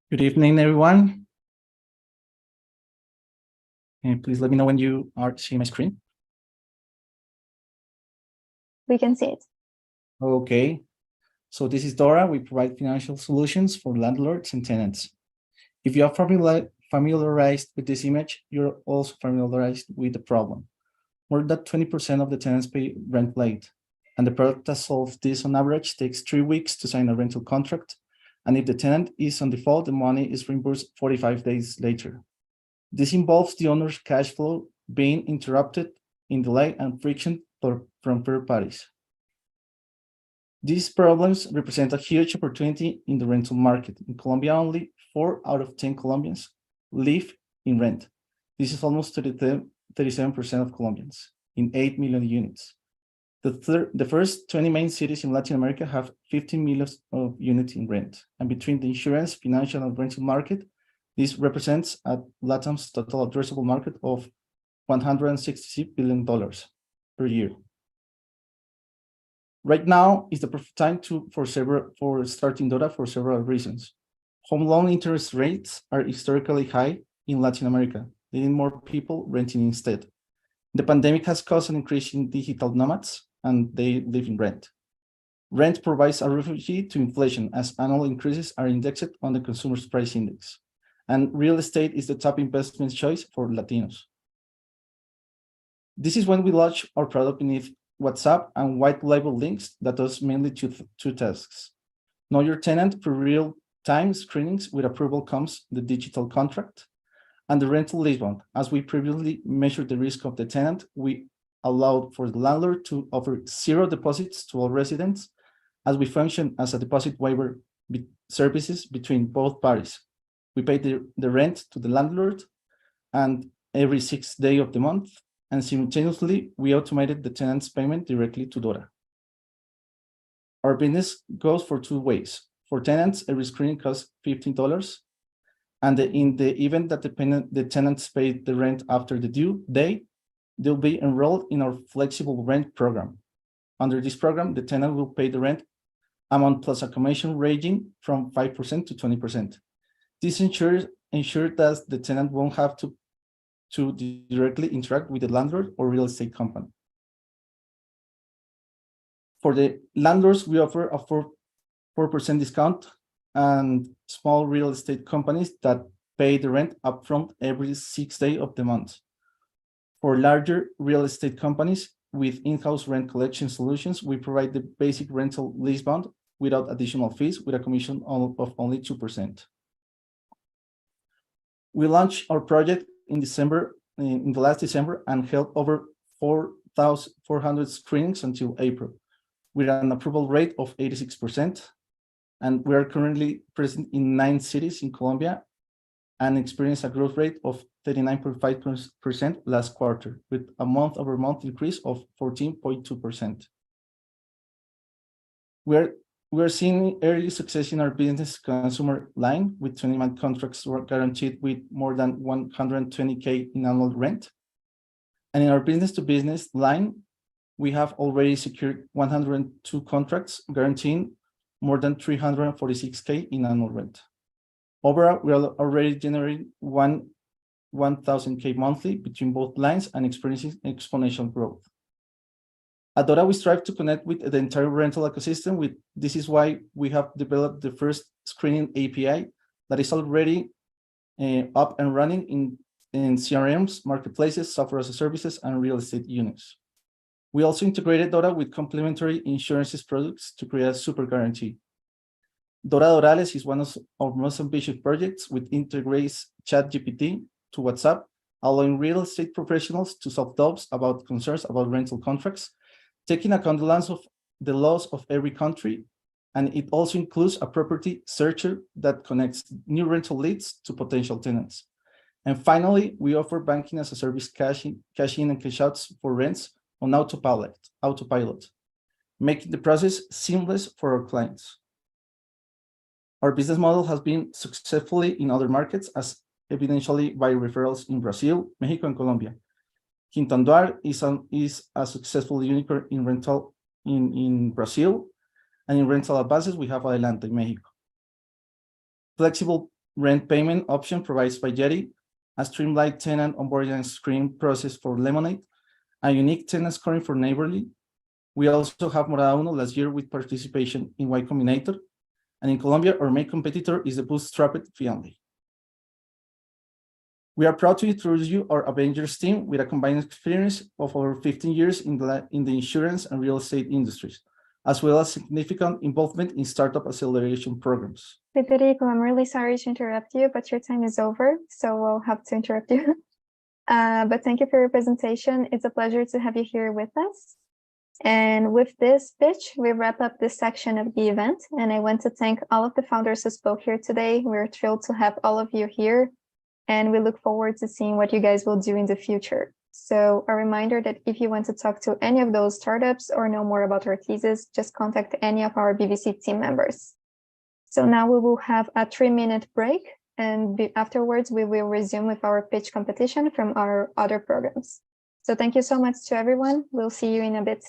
Good evening, everyone. And please let me know when you are seeing my screen. We can see it. Okay. So this is Dora. We provide financial solutions for landlords and tenants. If you are familiarized with this image, you're also familiarized with the problem. More than 20% of the tenants pay rent late, and the product that solves this on average takes 3 weeks to sign a rental contract. And if the tenant is on default, the money is reimbursed 45 days later. This involves the owner's cash flow being interrupted in delay and friction from third parties. These problems represent a huge opportunity in the rental market. In Colombia, only 4 out of 10 Colombians live in rent. This is almost 37% of Colombians in 8 million units. The first 20 main cities in Latin America have 15 million of units in rent. And between the insurance, financial, and rental market, this represents LATAM's total addressable market of $166 billion per year. Right now is the perfect time for starting Dora for several reasons. Home loan interest rates are historically high in Latin America, leading more people renting instead. The pandemic has caused an increase in digital nomads, and they live in rent. Rent provides a refuge to inflation, as annual increases are indexed on the consumer's price index. And real estate is the top investment choice for Latinos. This is when we launch our product beneath WhatsApp and white label links that does mainly two tasks. Know your tenant for real-time screenings. With approval comes the digital contract and the rental lease bond. As we previously measured the risk of the tenant, we allowed for the landlord to offer 0 deposits to all residents, as we function as a deposit waiver services between both parties. We pay the rent to the landlord and every 6th day of the month, and simultaneously, we automated the tenant's payment directly to Dora. Our business goes for 2 ways. For tenants, every screening costs $15, and in the event that the tenants pay the rent after the due date, they'll be enrolled in our flexible rent program. Under this program, the tenant will pay the rent amount plus a commission ranging from 5% to 20%. This ensures that the tenant won't have to directly interact with the landlord or real estate company. For the landlords, we offer a 4% discount, and small real estate companies that pay the rent upfront every 6th day of the month. For larger real estate companies with in-house rent collection solutions, we provide the basic rental lease bond without additional fees, with a commission of only 2%. We launched our project in the last December, and held over 4,400 screenings until April, with an approval rate of 86%. And we are currently present in 9 cities in Colombia and experience a growth rate of 39.5% last quarter, with a month-over-month increase of 14.2%. We are seeing early success in our business consumer line, with 20-month contracts guaranteed with more than 120K in annual rent. And in our business-to-business line, we have already secured 102 contracts guaranteeing more than 346K in annual rent. Overall, we are already generating 1,000K monthly between both lines and experiencing exponential growth. At Dora, we strive to connect with the entire rental ecosystem. This is why we have developed the first screening API that is already up and running in CRMs, marketplaces, software as a services, and real estate units. We also integrated Dora with complementary insurances products to create a super guarantee. Dora Dorales is one of our most ambitious projects, which integrates ChatGPT to WhatsApp, allowing real estate professionals to solve doubts about concerns about rental contracts, taking account the lens of the laws of every country, and it also includes a property searcher that connects new rental leads to potential tenants. And finally, we offer banking as a service cash in and cash outs for rents on autopilot, making the process seamless for our clients. Our business model has been successfully in other markets, as evidentially by referrals in Brazil, Mexico, and Colombia. Quintanduar is a successful unicorn in rental in Brazil, and in rental advances, we have Adelante in Mexico. Flexible rent payment option provides by Jetty, a streamlined tenant onboarding and screening process for Lemonade, a unique tenant scoring for Neighborly. We also have Morada Uno last year with participation in Y Combinator, and in Colombia, our main competitor is the bootstrapped Fianli. We are proud to introduce you our Avengers team with a combined experience of over 15 years in the insurance and real estate industries, as well as significant involvement in startup acceleration programs. Federico, I'm really sorry to interrupt you, but your time is over, so we'll have to interrupt you. But thank you for your presentation. It's a pleasure to have you here with us. And with this pitch, we wrap up this section of the event. And I want to thank all of the founders who spoke here today. We're thrilled to have all of you here, and we look forward to seeing what you guys will do in the future. So a reminder that if you want to talk to any of those startups or know more about our thesis, just contact any of our BVC team members. So now we will have a 3-minute break, and afterwards we will resume with our pitch competition from our other programs. So thank you so much to everyone. We'll see you in a bit.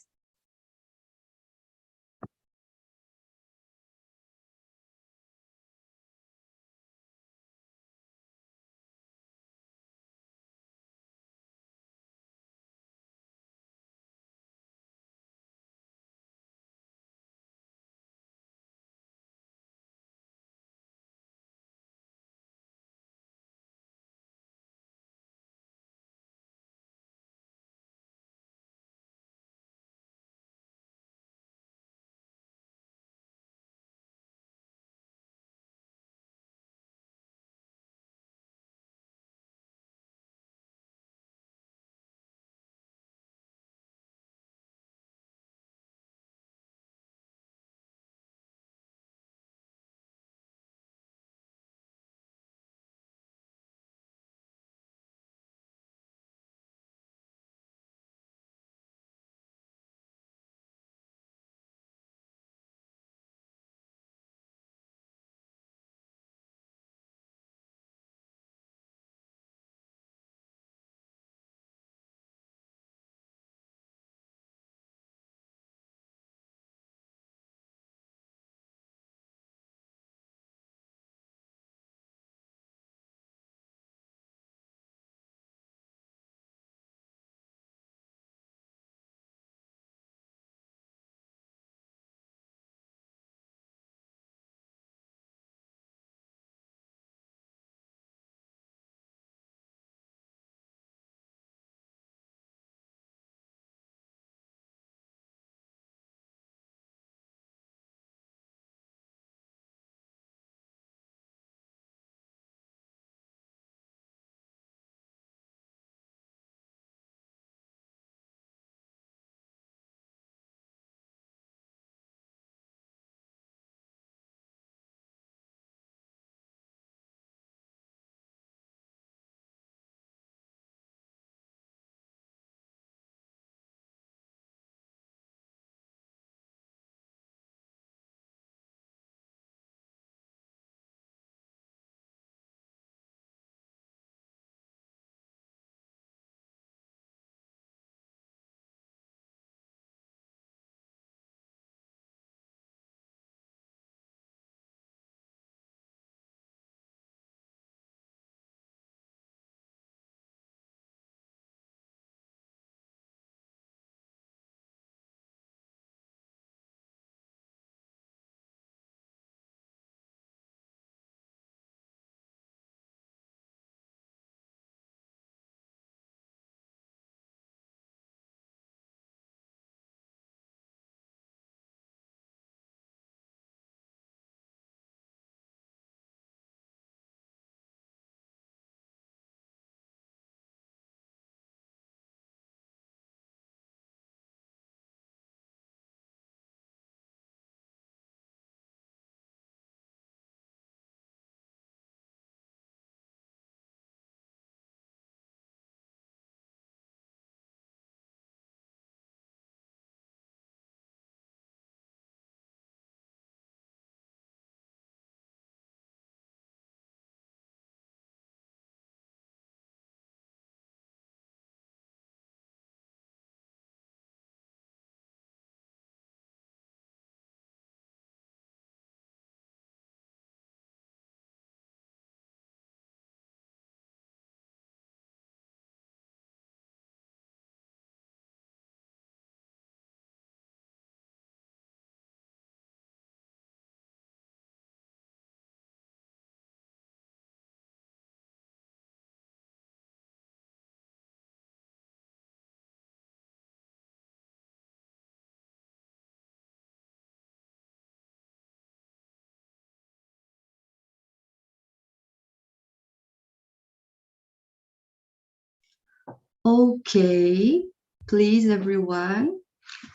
Okay, please everyone,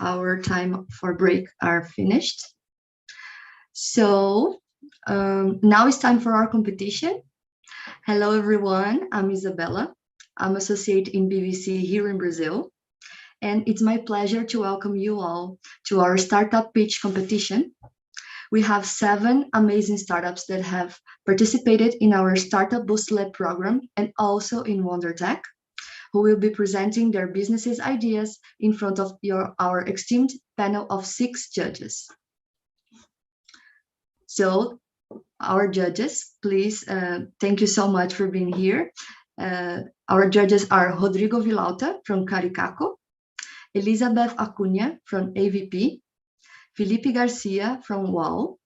our time for break are finished. So now it's time for our competition. Hello everyone, I'm Isabella. I'm associate in BVC here in Brazil. And it's my pleasure to welcome you all to our startup pitch competition. We have 7 amazing startups that have participated in our Startup Boost Lab program and also in WonderTech, who will be presenting their businesses ideas in front of our esteemed panel of 6 judges. So our judges, please, thank you so much for being here. Our judges are Rodrigo Vilauta from Caricaco, Elizabeth Acuna from AVP, Felipe Garcia from WOW,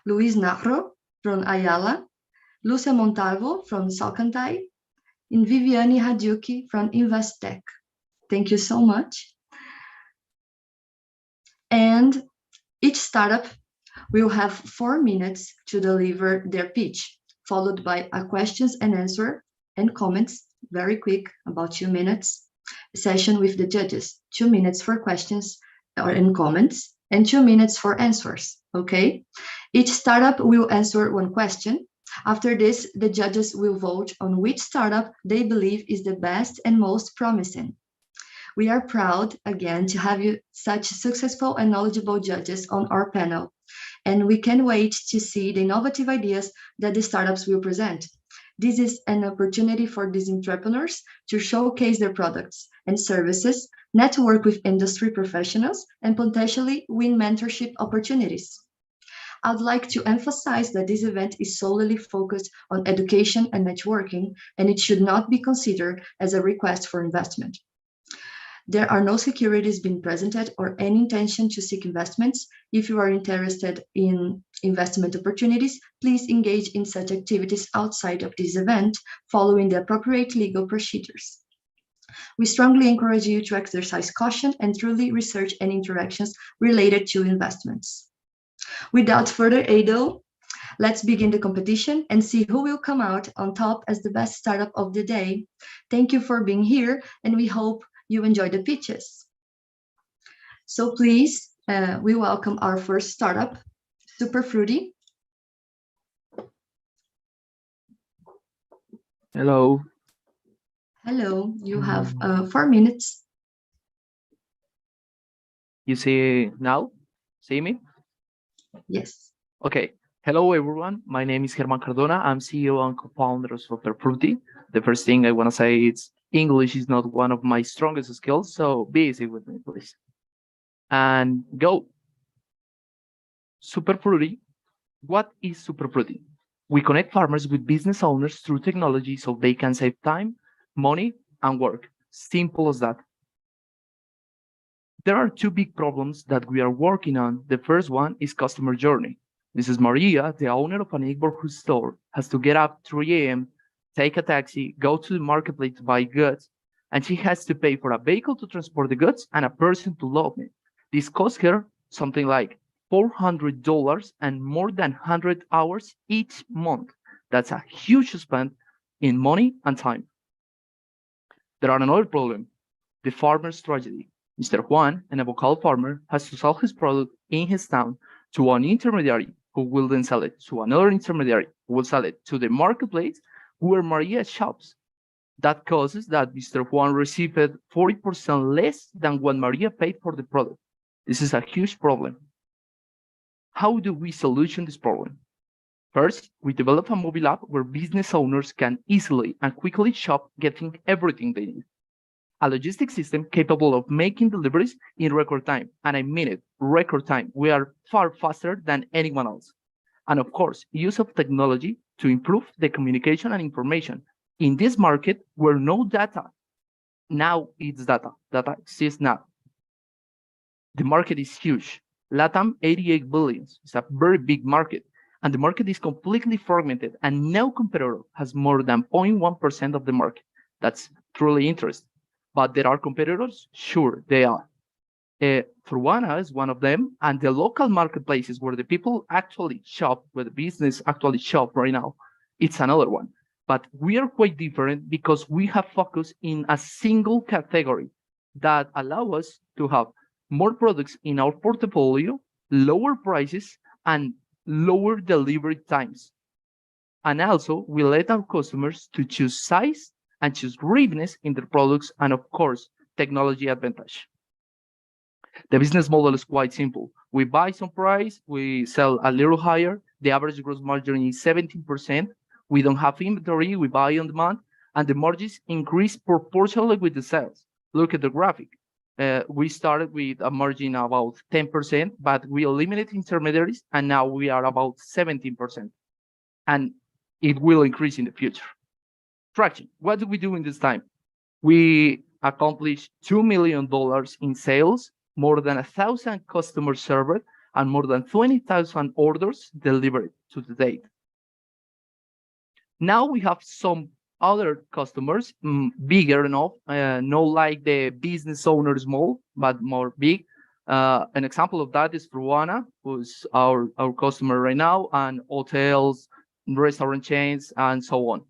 Luis Narro from Ayala, Lucia Montalvo from Salcantay, and Viviane Hadiuki from Investec. Thank you so much. And each startup will have 4 minutes to deliver their pitch, followed by a questions and answer and comments, very quick, about 2 minutes, session with the judges, 2 minutes for questions and comments, and 2 minutes for answers, okay? Each startup will answer 1 question. After this, the judges will vote on which startup they believe is the best and most promising. We are proud, again, to have you such successful and knowledgeable judges on our panel, and we can't wait to see the innovative ideas that the startups will present. This is an opportunity for these entrepreneurs to showcase their products and services, network with industry professionals, and potentially win mentorship opportunities. I'd like to emphasize that this event is solely focused on education and networking, and it should not be considered as a request for investment. There are no securities being presented or any intention to seek investments. If you are interested in investment opportunities, please engage in such activities outside of this event, following the appropriate legal procedures. We strongly encourage you to exercise caution and truly research any interactions related to investments. Without further ado, let's begin the competition and see who will come out on top as the best startup of the day. Thank you for being here, and we hope you enjoy the pitches. So please, we welcome our first startup, Super Fruity. Hello. Hello, you have 4 minutes. You see now? See me? Yes. Okay. Hello, everyone. My name is Germán Cardona. I'm CEO and co-founder of Super Fruity. The first thing I want to say is English is not one of my strongest skills, so be easy with me, please. And go. Super Fruity. What is Super Fruity? We connect farmers with business owners through technology so they can save time, money, and work. Simple as that. There are 2 big problems that we are working on. The first one is customer journey. This is Maria, the owner of a neighborhood store, has to get up 3 a.m., take a taxi, go to the marketplace to buy goods, and she has to pay for a vehicle to transport the goods and a person to load it. This costs her something like $400 and more than 100 hours each month. That's a huge spend in money and time. There are another problem, the farmer's tragedy. Mr. Juan, an avocado farmer, has to sell his product in his town to an intermediary who will then sell it to another intermediary who will sell it to the marketplace where Maria shops. That causes that Mr. Juan received 40% less than what Maria paid for the product. This is a huge problem. How do we solution this problem? First, we develop a mobile app where business owners can easily and quickly shop, getting everything they need. A logistics system capable of making deliveries in record time. And I mean it, record time. We are far faster than anyone else. And of course, use of technology to improve the communication and information. In this market where no data, now it's data. Data exists now. The market is huge. LATAM 88 billion is a very big market. And the market is completely fragmented and no competitor has more than 0.1% of the market. That's truly interesting. But there are competitors? Sure, they are. Fruana is one of them, and the local marketplaces where the people actually shop, where the business actually shop right now, it's another one. But we are quite different because we have focused in a single category that allow us to have more products in our portfolio, lower prices, and lower delivery times. And also, we let our customers to choose size and choose readiness in their products, and of course, technology advantage. The business model is quite simple. We buy some price, we sell a little higher. The average gross margin is 17%. We don't have inventory, we buy on demand, and the margins increase proportionally with the sales. Look at the graphic. We started with a margin about 10%, but we eliminated intermediaries, and now we are about 17%. And it will increase in the future. Traction. What do we do in this time? We accomplished $2 million in sales, more than 1,000 customers served, and more than 20,000 orders delivered to the date. Now we have some other customers, bigger enough, not like the business owner small, but more big. An example of that is Fruana, who's our customer right now, and hotels, restaurant chains, and so on.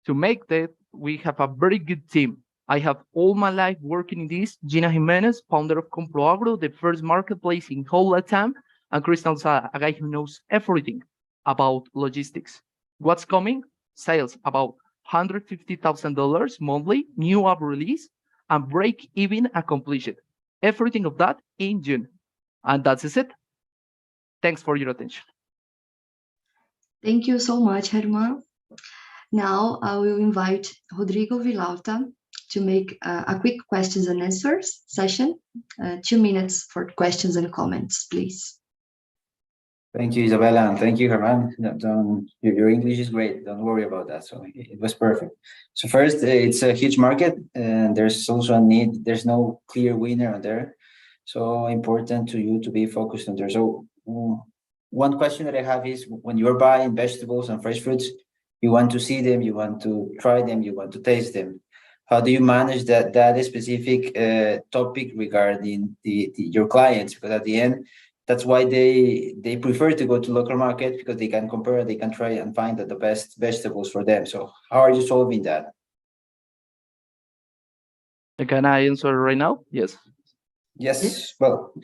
To make that, we have a very good team. I have all my life working in this. Gina Jimenez, founder of ComproAgro, the first marketplace in whole LATAM, and Christian Alzada, a guy who knows everything about logistics. What's coming? Sales about $150,000 monthly, new app release, and break even accomplished. Everything of that in June. And that's it. Thanks for your attention. Thank you so much, Herman. Now I will invite Rodrigo Villalta to make a quick questions and answers session. 2 minutes for questions and comments, please. Thank you, Isabella, and thank you, Herman. Your English is great. Don't worry about that. So it was perfect. So first, it's a huge market, and there's also a need. There's no clear winner on there. So important to you to be focused on there. So one question that I have is, when you're buying vegetables and fresh fruits, you want to see them, you want to try them, you want to taste them. How do you manage that specific topic regarding your clients? Because at the end, that's why they prefer to go to local market, because they can compare, they can try and find the best vegetables for them. So how are you solving that? Can I answer right now? Yes. Yes. Well,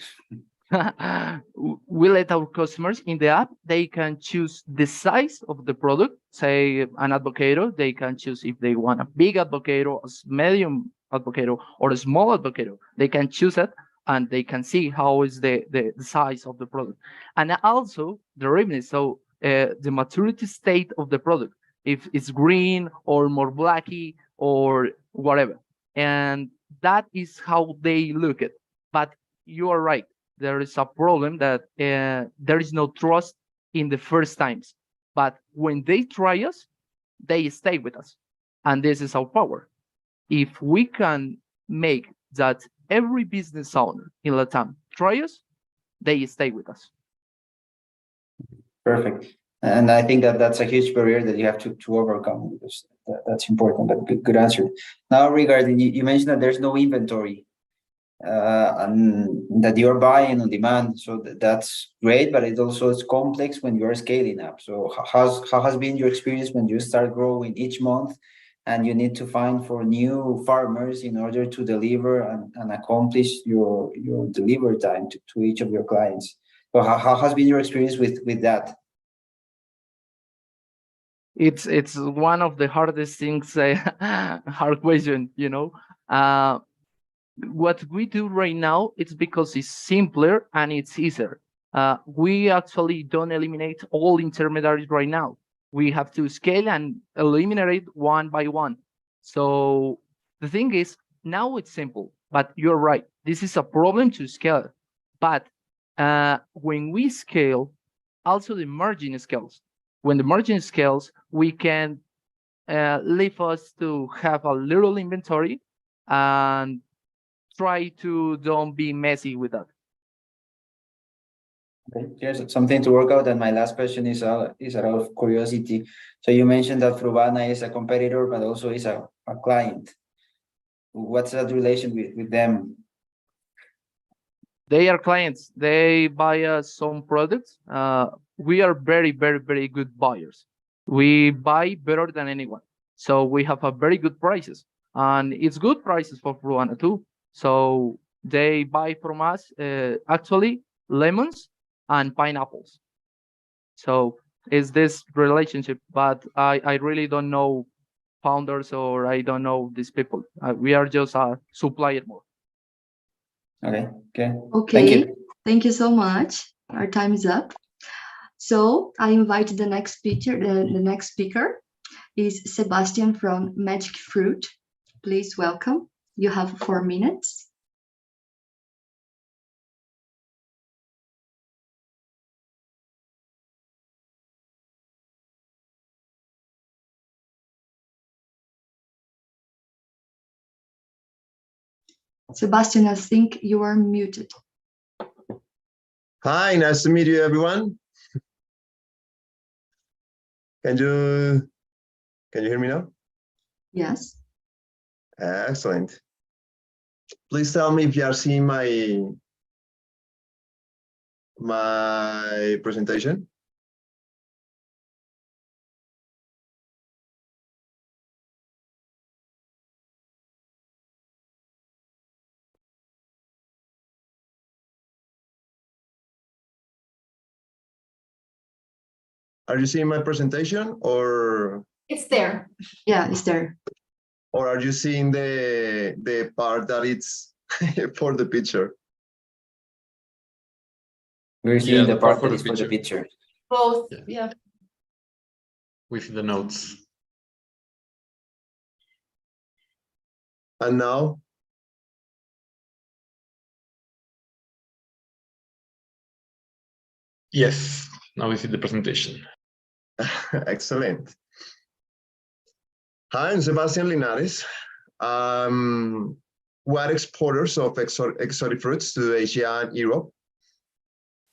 we let our customers in the app, they can choose the size of the product. Say an avocado, they can choose if they want a big avocado, a medium avocado, or a small avocado. They can choose it, and they can see how is the size of the product. And also the ripeness, so the maturity state of the product, if it's green or more blacky or whatever. And that is how they look at. But you are right. There is a problem that there is no trust in the first times. But when they try us, they stay with us. And this is our power. If we can make that every business owner in LATAM try us, they stay with us. Perfect. And I think that's a huge barrier that you have to overcome, because that's important, but good answer. Now, regarding, you mentioned that there's no inventory and that you're buying on demand. So that's great, but it also is complex when you're scaling up. So how has been your experience when you start growing each month and you need to find for new farmers in order to deliver and accomplish your delivery time to each of your clients? So how has been your experience with that? It's one of the hardest things, hard question, you know. What we do right now, it's because it's simpler and it's easier. We actually don't eliminate all intermediaries right now. We have to scale and eliminate one by one. So the thing is, now it's simple, but you're right. This is a problem to scale. But when we scale, also the margin scales. When the margin scales, we can leave us to have a little inventory and try to don't be messy with that. Okay, here's something to work out. And my last question is out of curiosity. So you mentioned that Fruana is a competitor, but also is a client. What's that relation with them? They are clients. They buy us some products. We are very, very, very good buyers. We buy better than anyone. So we have a very good prices, and it's good prices for Fruana too. So they buy from us actually lemons and pineapples. So it's this relationship, but I really don't know founders, or I don't know these people. We are just a supplier more. Okay, okay. Okay, thank you so much. Our time is up. So I invite the next speaker. The next speaker is Sebastian from Magic Fruit. Please welcome. You have 4 minutes. Sebastian, I think you are muted. Hi, nice to meet you, everyone. Can you hear me now? Yes. Excellent. Please tell me if you are seeing my presentation. Are you seeing my presentation, or? It's there. Yeah, it's there. Or are you seeing the part that it's for the picture? We're seeing the part that is for the picture. Both, yeah. With the notes. And now? Yes, now we see the presentation. Excellent. Hi, I'm Sebastian Linares. We're exporters of exotic fruits to Asia and Europe.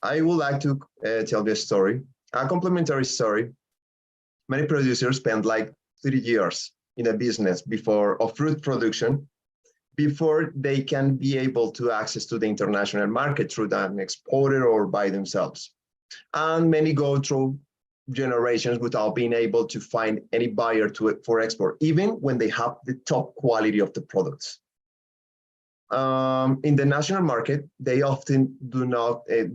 I would like to tell you a story, a complementary story. Many producers spend like 30 years in a business of fruit production before they can be able to access to the international market through an exporter or by themselves. And many go through generations without being able to find any buyer for export, even when they have the top quality of the products. In the national market, they often do not, they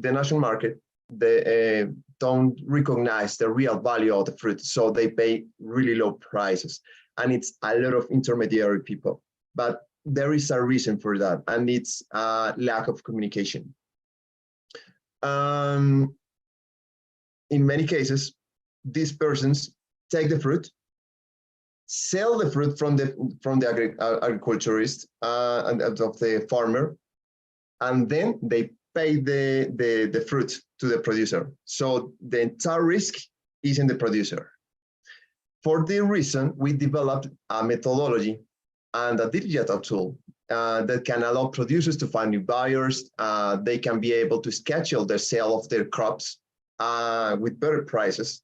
don't recognize the real value of the fruit, so they pay really low prices. And it's a lot of intermediary people. But there is a reason for that, and it's lack of communication. In many cases, these persons take the fruit, sell the fruit from the agriculturist and of the farmer, and then they pay the fruit to the producer. So the entire risk is in the producer. For this reason, we developed a methodology and a digital tool that can allow producers to find new buyers. They can be able to schedule the sale of their crops with better prices.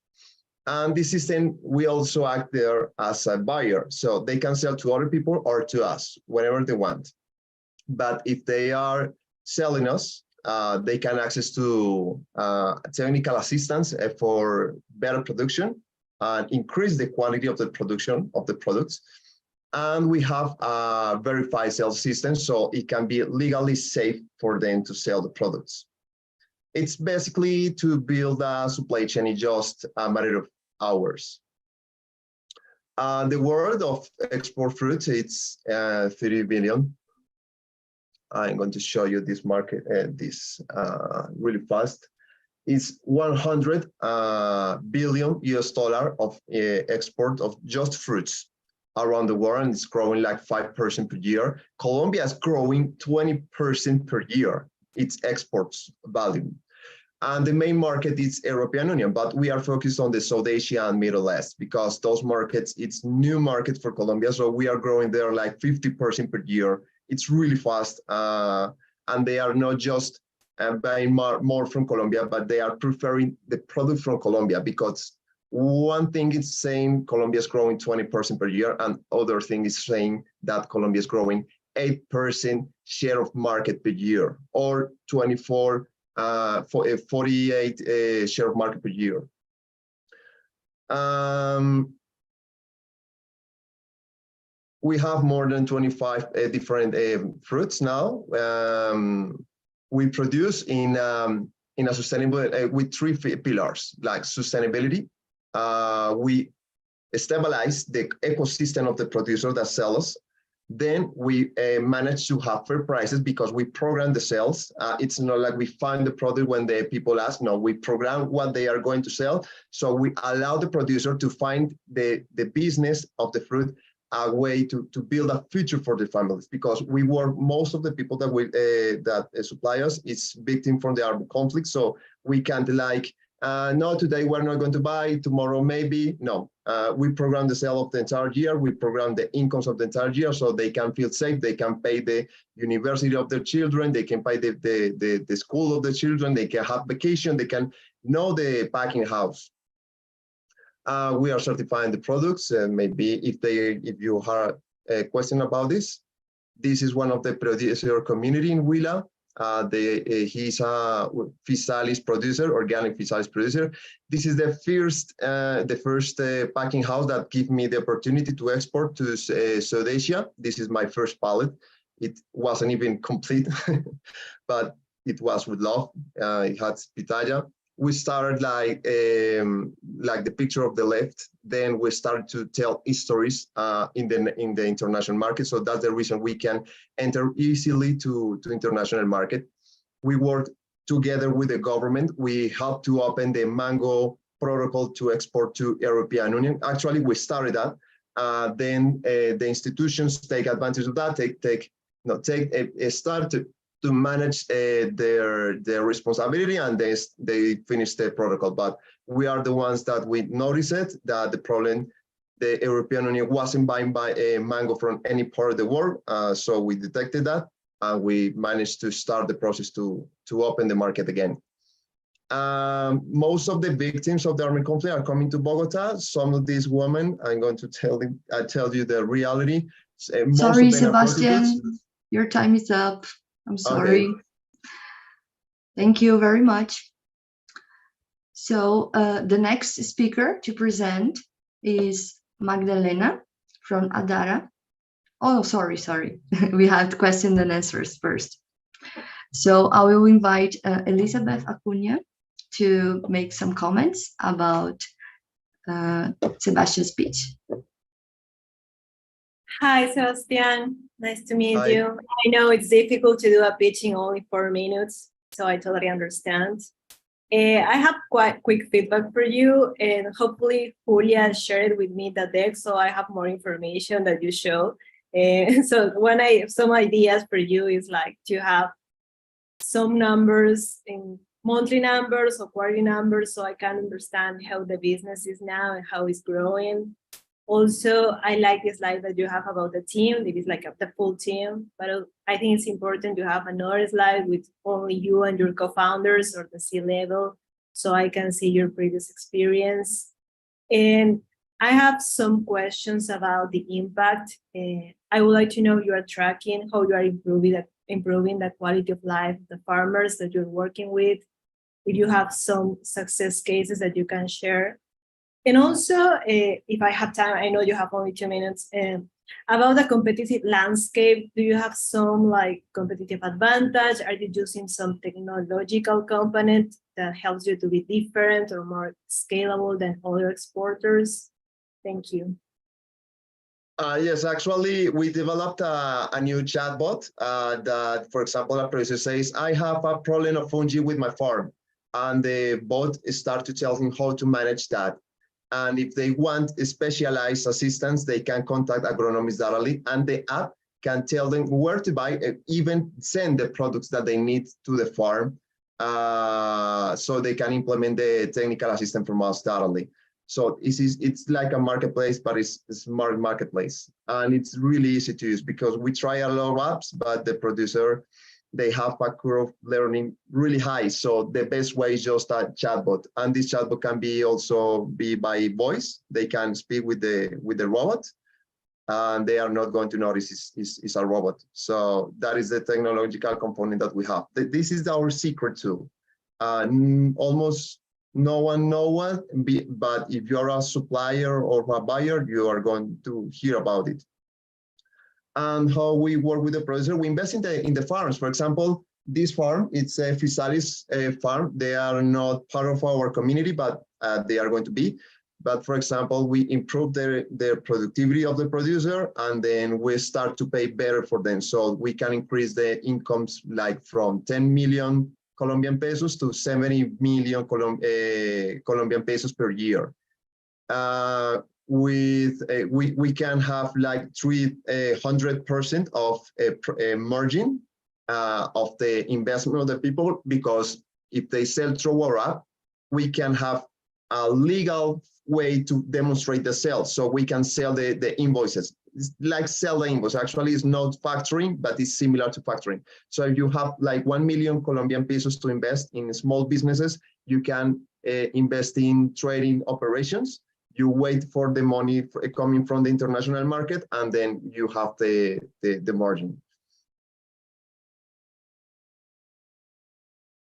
And this system, we also act there as a buyer. So they can sell to other people or to us, whenever they want. But if they are selling us, they can access to technical assistance for better production and increase the quality of the production of the products. And we have a verified sales system, so it can be legally safe for them to sell the products. It's basically to build a supply chain in just a matter of hours. The world of export fruits, it's 30 billion. I'm going to show you this market, really fast. It's 100 billion US dollar of export of just fruits around the world, and it's growing like 5% per year. Colombia is growing 20% per year, its exports value. And the main market is European Union, but we are focused on the South Asia and Middle East because those markets, it's new market for Colombia. So we are growing there like 50% per year. It's really fast. And they are not just buying more from Colombia, but they are preferring the product from Colombia because one thing is saying Colombia is growing 20% per year, and other thing is saying that Colombia is growing 8% share of market per year, or 48 share of market per year. We have more than 25 different fruits now. We produce in a sustainable with 3 pillars, like sustainability. We stabilize the ecosystem of the producer that sells. Then we manage to have fair prices because we program the sales. It's not like we find the product when the people ask. No, we program what they are going to sell. So we allow the producer to find the business of the fruit a way to build a future for the families, because we work, most of the people that we supply us is victim from the armed conflict. So we can't like, no, today we're not going to buy, tomorrow maybe. No, we program the sale of the entire year. We program the incomes of the entire year so they can feel safe. They can pay the university of their children. They can pay the school of the children. They can have vacation. They can know the packing house. We are certifying the products. Maybe if you have a question about this is one of the producer community in Huila. He's a physalis producer, organic physalis producer. This is the first packing house that gave me the opportunity to export to South Asia. This is my first pallet. It wasn't even complete, but it was with love. It had pitaya. We started like the picture of the left. Then we started to tell stories in the international market. So that's the reason we can enter easily to international market. We work together with the government. We helped to open the Mango protocol to export to European Union. Actually, we started that. Then the institutions take advantage of that. Start to manage their responsibility, and they finish the protocol. But we are the ones that we notice it, that the problem, the European Union wasn't buying mango from any part of the world. So we detected that, and we managed to start the process to open the market again. Most of the victims of the armed conflict are coming to Bogota. Some of these women, I'm going to tell you the reality. Sorry, Sebastian, your time is up. I'm sorry. Okay. Thank you very much. So the next speaker to present is Magdalena from Adara. Oh, sorry. We have question and answers first. So I will invite Elizabeth Acuna to make some comments about Sebastian's speech. Hi, Sebastian. Nice to meet Hi. you. I know it's difficult to do a pitch in only 4 minutes, so I totally understand. I have quite quick feedback for you, and hopefully Julia shared with me the deck, so I have more information that you show. So some ideas for you is like to have some numbers in monthly numbers or quarterly numbers, so I can understand how the business is now and how it's growing. Also, I like the slide that you have about the team. It is like the full team, but I think it's important to have another slide with only you and your co-founders or the C-level, so I can see your previous experience. And I have some questions about the impact. I would like to know you are tracking how you are improving the quality of life of the farmers that you're working with. If you have some success cases that you can share. And also, if I have time, I know you have only 2 minutes, about the competitive landscape, do you have some like competitive advantage? Are you using some technological component that helps you to be different or more scalable than other exporters? Thank you. Yes, actually, we developed a new chatbot that, for example, a producer says, I have a problem of fungi with my farm. And the bot starts to tell him how to manage that. And if they want specialized assistance, they can contact agronomists directly, and the app can tell them where to buy, even send the products that they need to the farm, so they can implement the technical assistance from us directly. So it's like a marketplace, but it's a smart marketplace. And it's really easy to use because we try a lot of apps, but the producer, they have a curve of learning really high. So the best way is just a chatbot. And this chatbot can also be by voice. They can speak with the robot, and they are not going to notice it's a robot. So that is the technological component that we have. This is our secret tool. Almost No one knows what, but if you're a supplier or a buyer, you are going to hear about it. And how we work with the producer, we invest in the farms. For example, this farm, it's a Physalis farm. They are not part of our community, but they are going to be. But for example, we improve their productivity of the producer, and then we start to pay better for them. So we can increase the incomes like from 10 million Colombian pesos to 70 million Colombian pesos per year. We can have like 300% of a margin of the investment of the people, because if they sell through our app, we can have a legal way to demonstrate the sales. So we can sell the invoices. It's like sell the invoice. Actually, it's not factoring, but it's similar to factoring. So if you have like 1 million Colombian pesos to invest in small businesses, you can invest in trading operations. You wait for the money coming from the international market, and then you have the margin.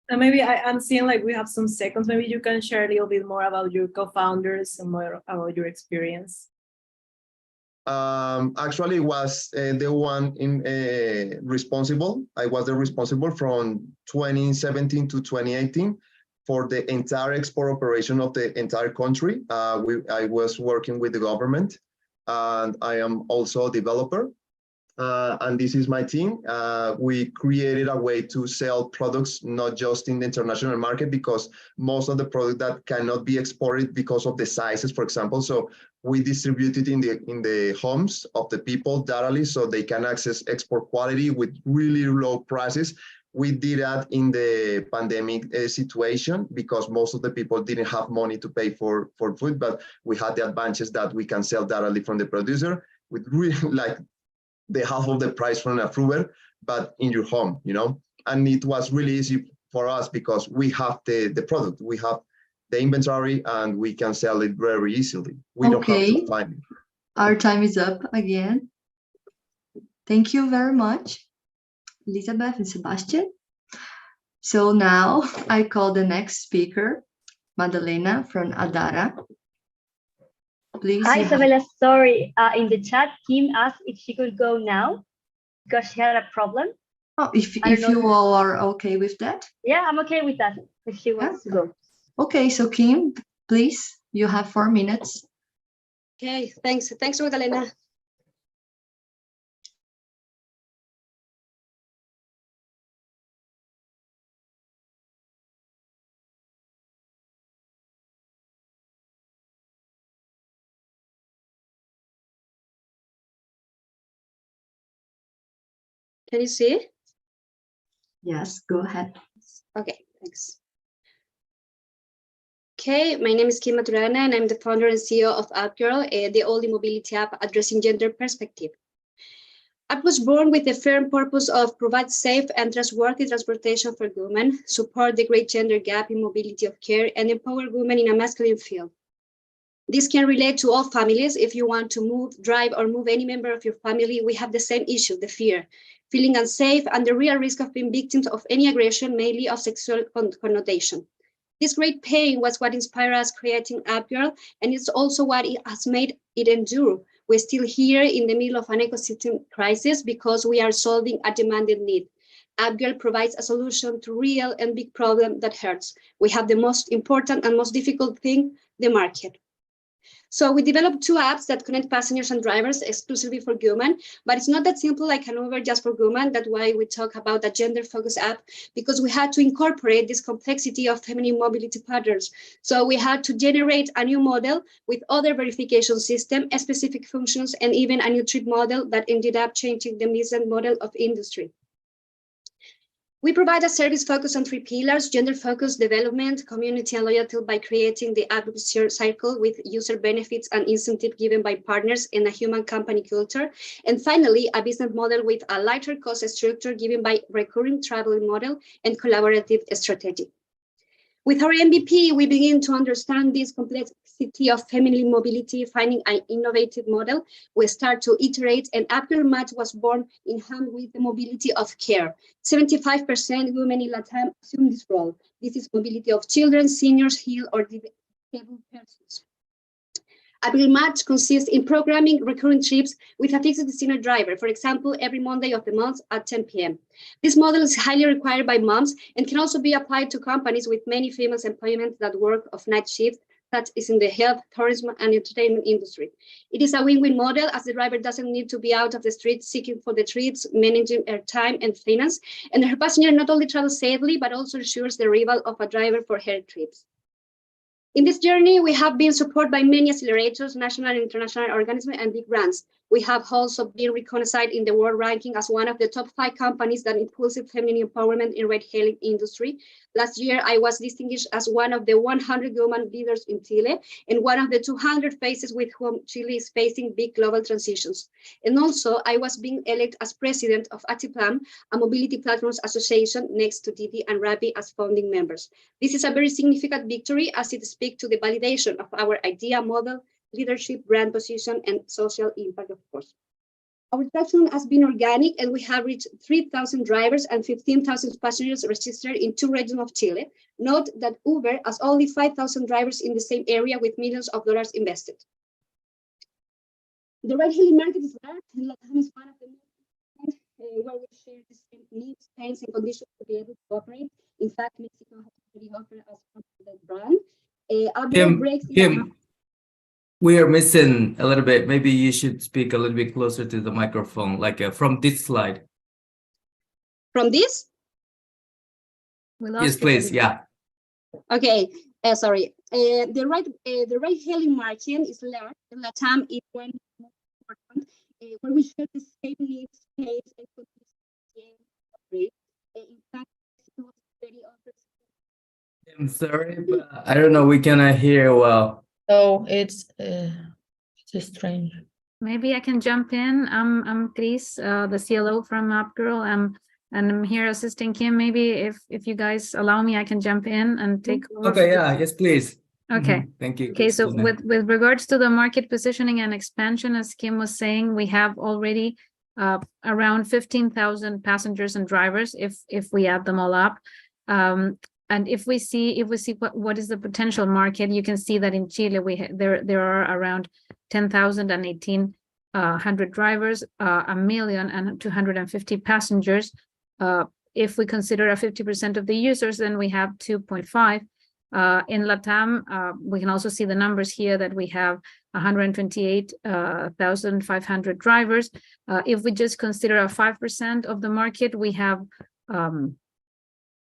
And maybe I'm seeing like we have some seconds. Maybe you can share a little bit more about your co-founders and more about your experience. Actually, was the one responsible. I was the responsible from 2017 to 2018 for the entire export operation of the entire country. I was working with the government, and I am also a developer. And this is my team. We created a way to sell products not just in the international market, because most of the product that cannot be exported because of the sizes, for example. So we distributed in the homes of the people directly, so they can access export quality with really low prices. We did that in the pandemic situation, because most of the people didn't have money to pay for food, but we had the advantage that we can sell directly from the producer with really like the half of the price from a fruiter, but in your home, you know. And it was really easy for us because we have the product, we have the inventory, and we can sell it very easily. We don't have to find it. Our time is up again. Thank you very much, Elizabeth and Sebastian. So now I call the next speaker, Madalena from Adara. Please. Hi, Isabella. Sorry, in the chat, Kim asked if she could go now because she had a problem. Oh, if you all are okay with that? Yeah, I'm okay with that if she wants to go. Okay, so Kim, please, you have 4 minutes. Okay, thanks, Magdalena. Can you see? Yes, go ahead. Okay, thanks. Okay, my name is Kim Maturana, and I'm the founder and CEO of AppGirl, the only mobility app addressing gender perspective. App was born with the firm purpose of provide safe and trustworthy transportation for women, support the great gender gap in mobility of care, and empower women in a masculine field. This can relate to all families. If you want to move, drive, or move any member of your family, we have the same issue, the fear, feeling unsafe, and the real risk of being victims of any aggression, mainly of sexual connotation. This great pain was what inspired us creating AppGirl, and it's also what has made it endure. We're still here in the middle of an ecosystem crisis because we are solving a demanded need. AppGirl provides a solution to real and big problem that hurts. We have the most important and most difficult thing, the market. So we developed 2 apps that connect passengers and drivers exclusively for women, but it's not that simple like an Uber just for women. That's why we talk about a gender-focused app, because we had to incorporate this complexity of feminine mobility patterns. So we had to generate a new model with other verification system, specific functions, and even a new trip model that ended up changing the business model of industry. We provide a service focused on 3 pillars: gender-focused development, community, and loyalty by creating the app cycle with user benefits and incentive given by partners and a human company culture. And finally, a business model with a lighter cost structure given by recurring traveling model and collaborative strategy. With our MVP, we begin to understand this complexity of family mobility, finding an innovative model. We start to iterate, and Apple Match was born in hand with the mobility of care. 75% women in LATAM assume this role. This is mobility of children, seniors, ill, or disabled persons. Apple Match consists in programming recurring trips with a fixed destination driver, for example, every Monday of the month at 10 p.m. This model is highly required by moms and can also be applied to companies with many female employment that work of night shifts, such as in the health, tourism, and entertainment industry. It is a win-win model as the driver doesn't need to be out of the street seeking for the trips, managing her time and finance, and her passenger not only travels safely, but also ensures the arrival of a driver for her trips. In this journey, we have been supported by many accelerators, national and international organisms, and big brands. We have also been recognized in the world ranking as one of the top 5 companies that impulse feminine empowerment in ride-hailing industry. Last year, I was distinguished as one of the 100 women leaders in Chile and one of the 200 faces with whom Chile is facing big global transitions. And also, I was being elected as president of Atiplan, a mobility platforms association next to Didi and Rappi as founding members. This is a very significant victory as it speaks to the validation of our idea, model, leadership, brand position, and social impact, of course. Our traction has been organic, and we have reached 3,000 drivers and 15,000 passengers registered in 2 regions of Chile. Note that Uber has only 5,000 drivers in the same area with millions of dollars invested. The ride-hailing market is large, and LATAM is one of the most where we share the same needs, pains, and conditions to be able to operate. In fact, Mexico has already offered us a brand. Kim, we are missing a little bit. Maybe you should speak a little bit closer to the microphone, like from this slide. From this? Yes, please. Yeah. Okay. Sorry. The ride-hailing market is large. LATAM is one of the most important, where we share the same needs, pace, and conditions. In fact, Mexico has already offered. I'm sorry, but I don't know. We cannot hear well. So it's strange. Maybe I can jump in. I'm Chris, the CLO from UpGirl. And I'm here assisting Kim. Maybe if you guys allow me, I can jump in and take over. Okay, yeah, yes, please. Okay. Thank you. Okay, so with regards to the market positioning and expansion, as Kim was saying, we have already around 15,000 passengers and drivers if we add them all up. And if we see what is the potential market, you can see that in Chile there are around 10,000 and 1,800 drivers, 1,250,000 passengers. If we consider 50% of the users, then we have 2.5. In LATAM, we can also see the numbers here that we have 128,500 drivers. If we just consider 5% of the market, we have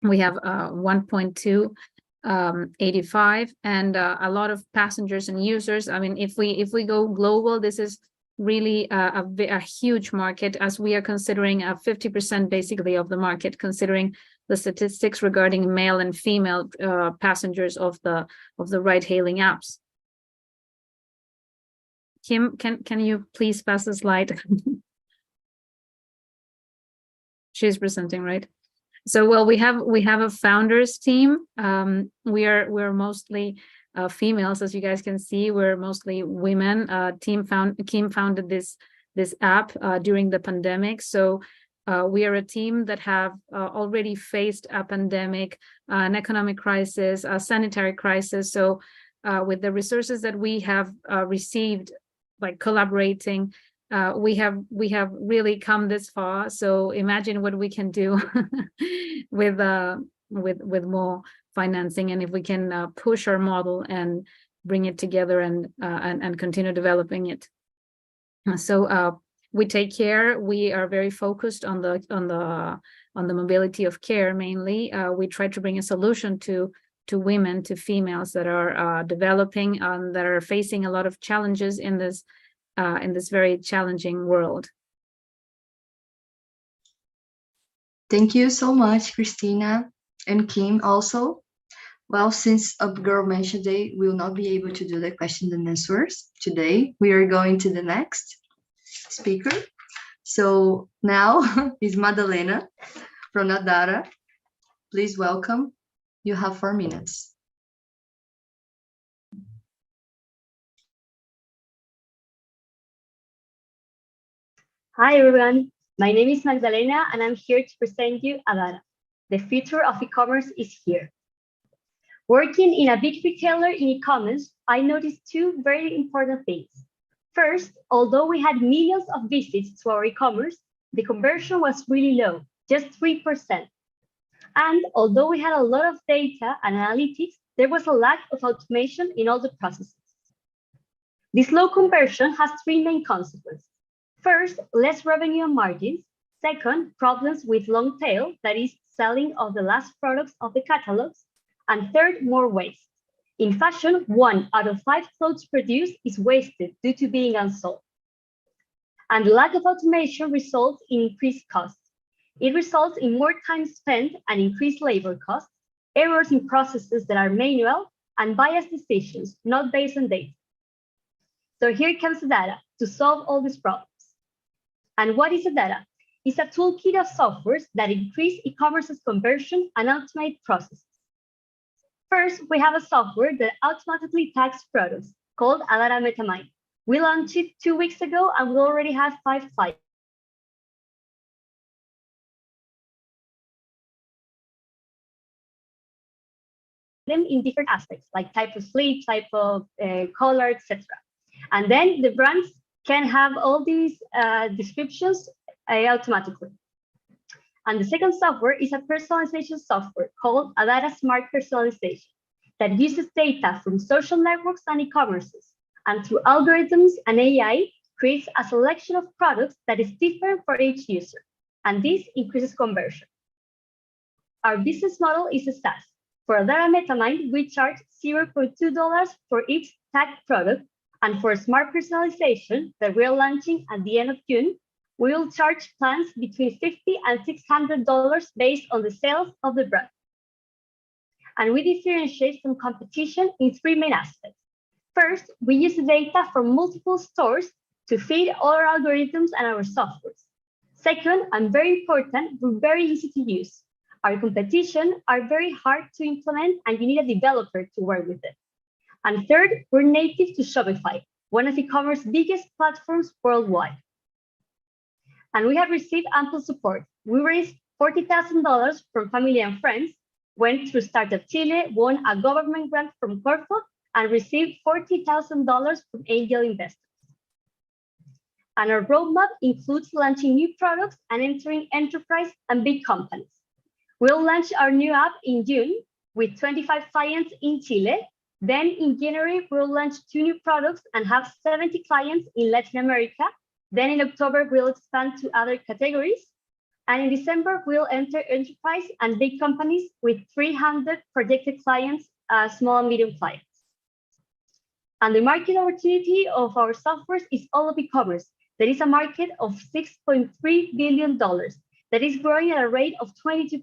1.285 and a lot of passengers and users. I mean, if we go global, this is really a huge market, as we are considering 50% basically of the market, considering the statistics regarding male and female passengers of the ride-hailing apps. Kim, can you please pass the slide? She's presenting, right? So, well, we have a founders team. We're mostly females, as you guys can see. We're mostly women. Kim founded this app during the pandemic. So we are a team that have already faced a pandemic, an economic crisis, a sanitary crisis. So with the resources that we have received by collaborating, we have really come this far. So imagine what we can do with more financing, and if we can push our model and bring it together and continue developing it. So we take care. We are very focused on the mobility of care mainly. We try to bring a solution to women, to females that are developing and that are facing a lot of challenges in this very challenging world. Thank you so much, Christina and Kim also. Well, since UpGirl mentioned they will not be able to do the questions and answers today, we are going to the next speaker. So now is Madalena from Nadara. Please welcome. You have 4 minutes. Hi, everyone. My name is Magdalena, and I'm here to present you Adara. The future of e-commerce is here. Working in a big retailer in e-commerce, I noticed two very important things. First, although we had millions of visits to our e-commerce, the conversion was really low, just 3%. And although we had a lot of data and analytics, there was a lack of automation in all the processes. This low conversion has three main consequences. First, less revenue and margins. Second, problems with long tail, that is, selling of the last products of the catalogs. And third, more waste. In fashion, 1 out of 5 clothes produced is wasted due to being unsold. And the lack of automation results in increased costs. It results in more time spent and increased labor costs, errors in processes that are manual, and biased decisions not based on data. So here comes the data to solve all these problems. And what is the data? It's a toolkit of softwares that increase e-commerce's conversion and automate processes. First, we have a software that automatically tags products called Adara MetaMind. We launched it 2 weeks ago and we already have 5 clients. Them in different aspects, like type of sleeve, type of color, etc. And then the brands can have all these descriptions automatically. And the second software is a personalization software called Adara Smart Personalization that uses data from social networks and e-commerces, and through algorithms and AI creates a selection of products that is different for each user, and this increases conversion. Our business model is a SaaS. For Adara MetaMind, we charge $0.2 for each tagged product, and for smart personalization that we're launching at the end of June, we will charge plans between $50 and $600 based on the sales of the brand. And we differentiate from competition in 3 main aspects. First, we use data from multiple stores to feed all our algorithms and our softwares. Second, and very important, we're very easy to use. Our competition are very hard to implement and you need a developer to work with it. And third, we're native to Shopify, one of e-commerce's biggest platforms worldwide. And we have received ample support. We raised $40,000 from family and friends, went through Startup Chile, won a government grant from Corfo, and received $40,000 from angel investors. And our roadmap includes launching new products and entering enterprise and big companies. We'll launch our new app in June with 25 clients in Chile. Then in January, we'll launch 2 new products and have 70 clients in Latin America. Then in October, we'll expand to other categories. And in December, we'll enter enterprise and big companies with 300 projected clients, small and medium clients. And the market opportunity of our software is all of e-commerce. There is a market of $6.3 billion that is growing at a rate of 22%.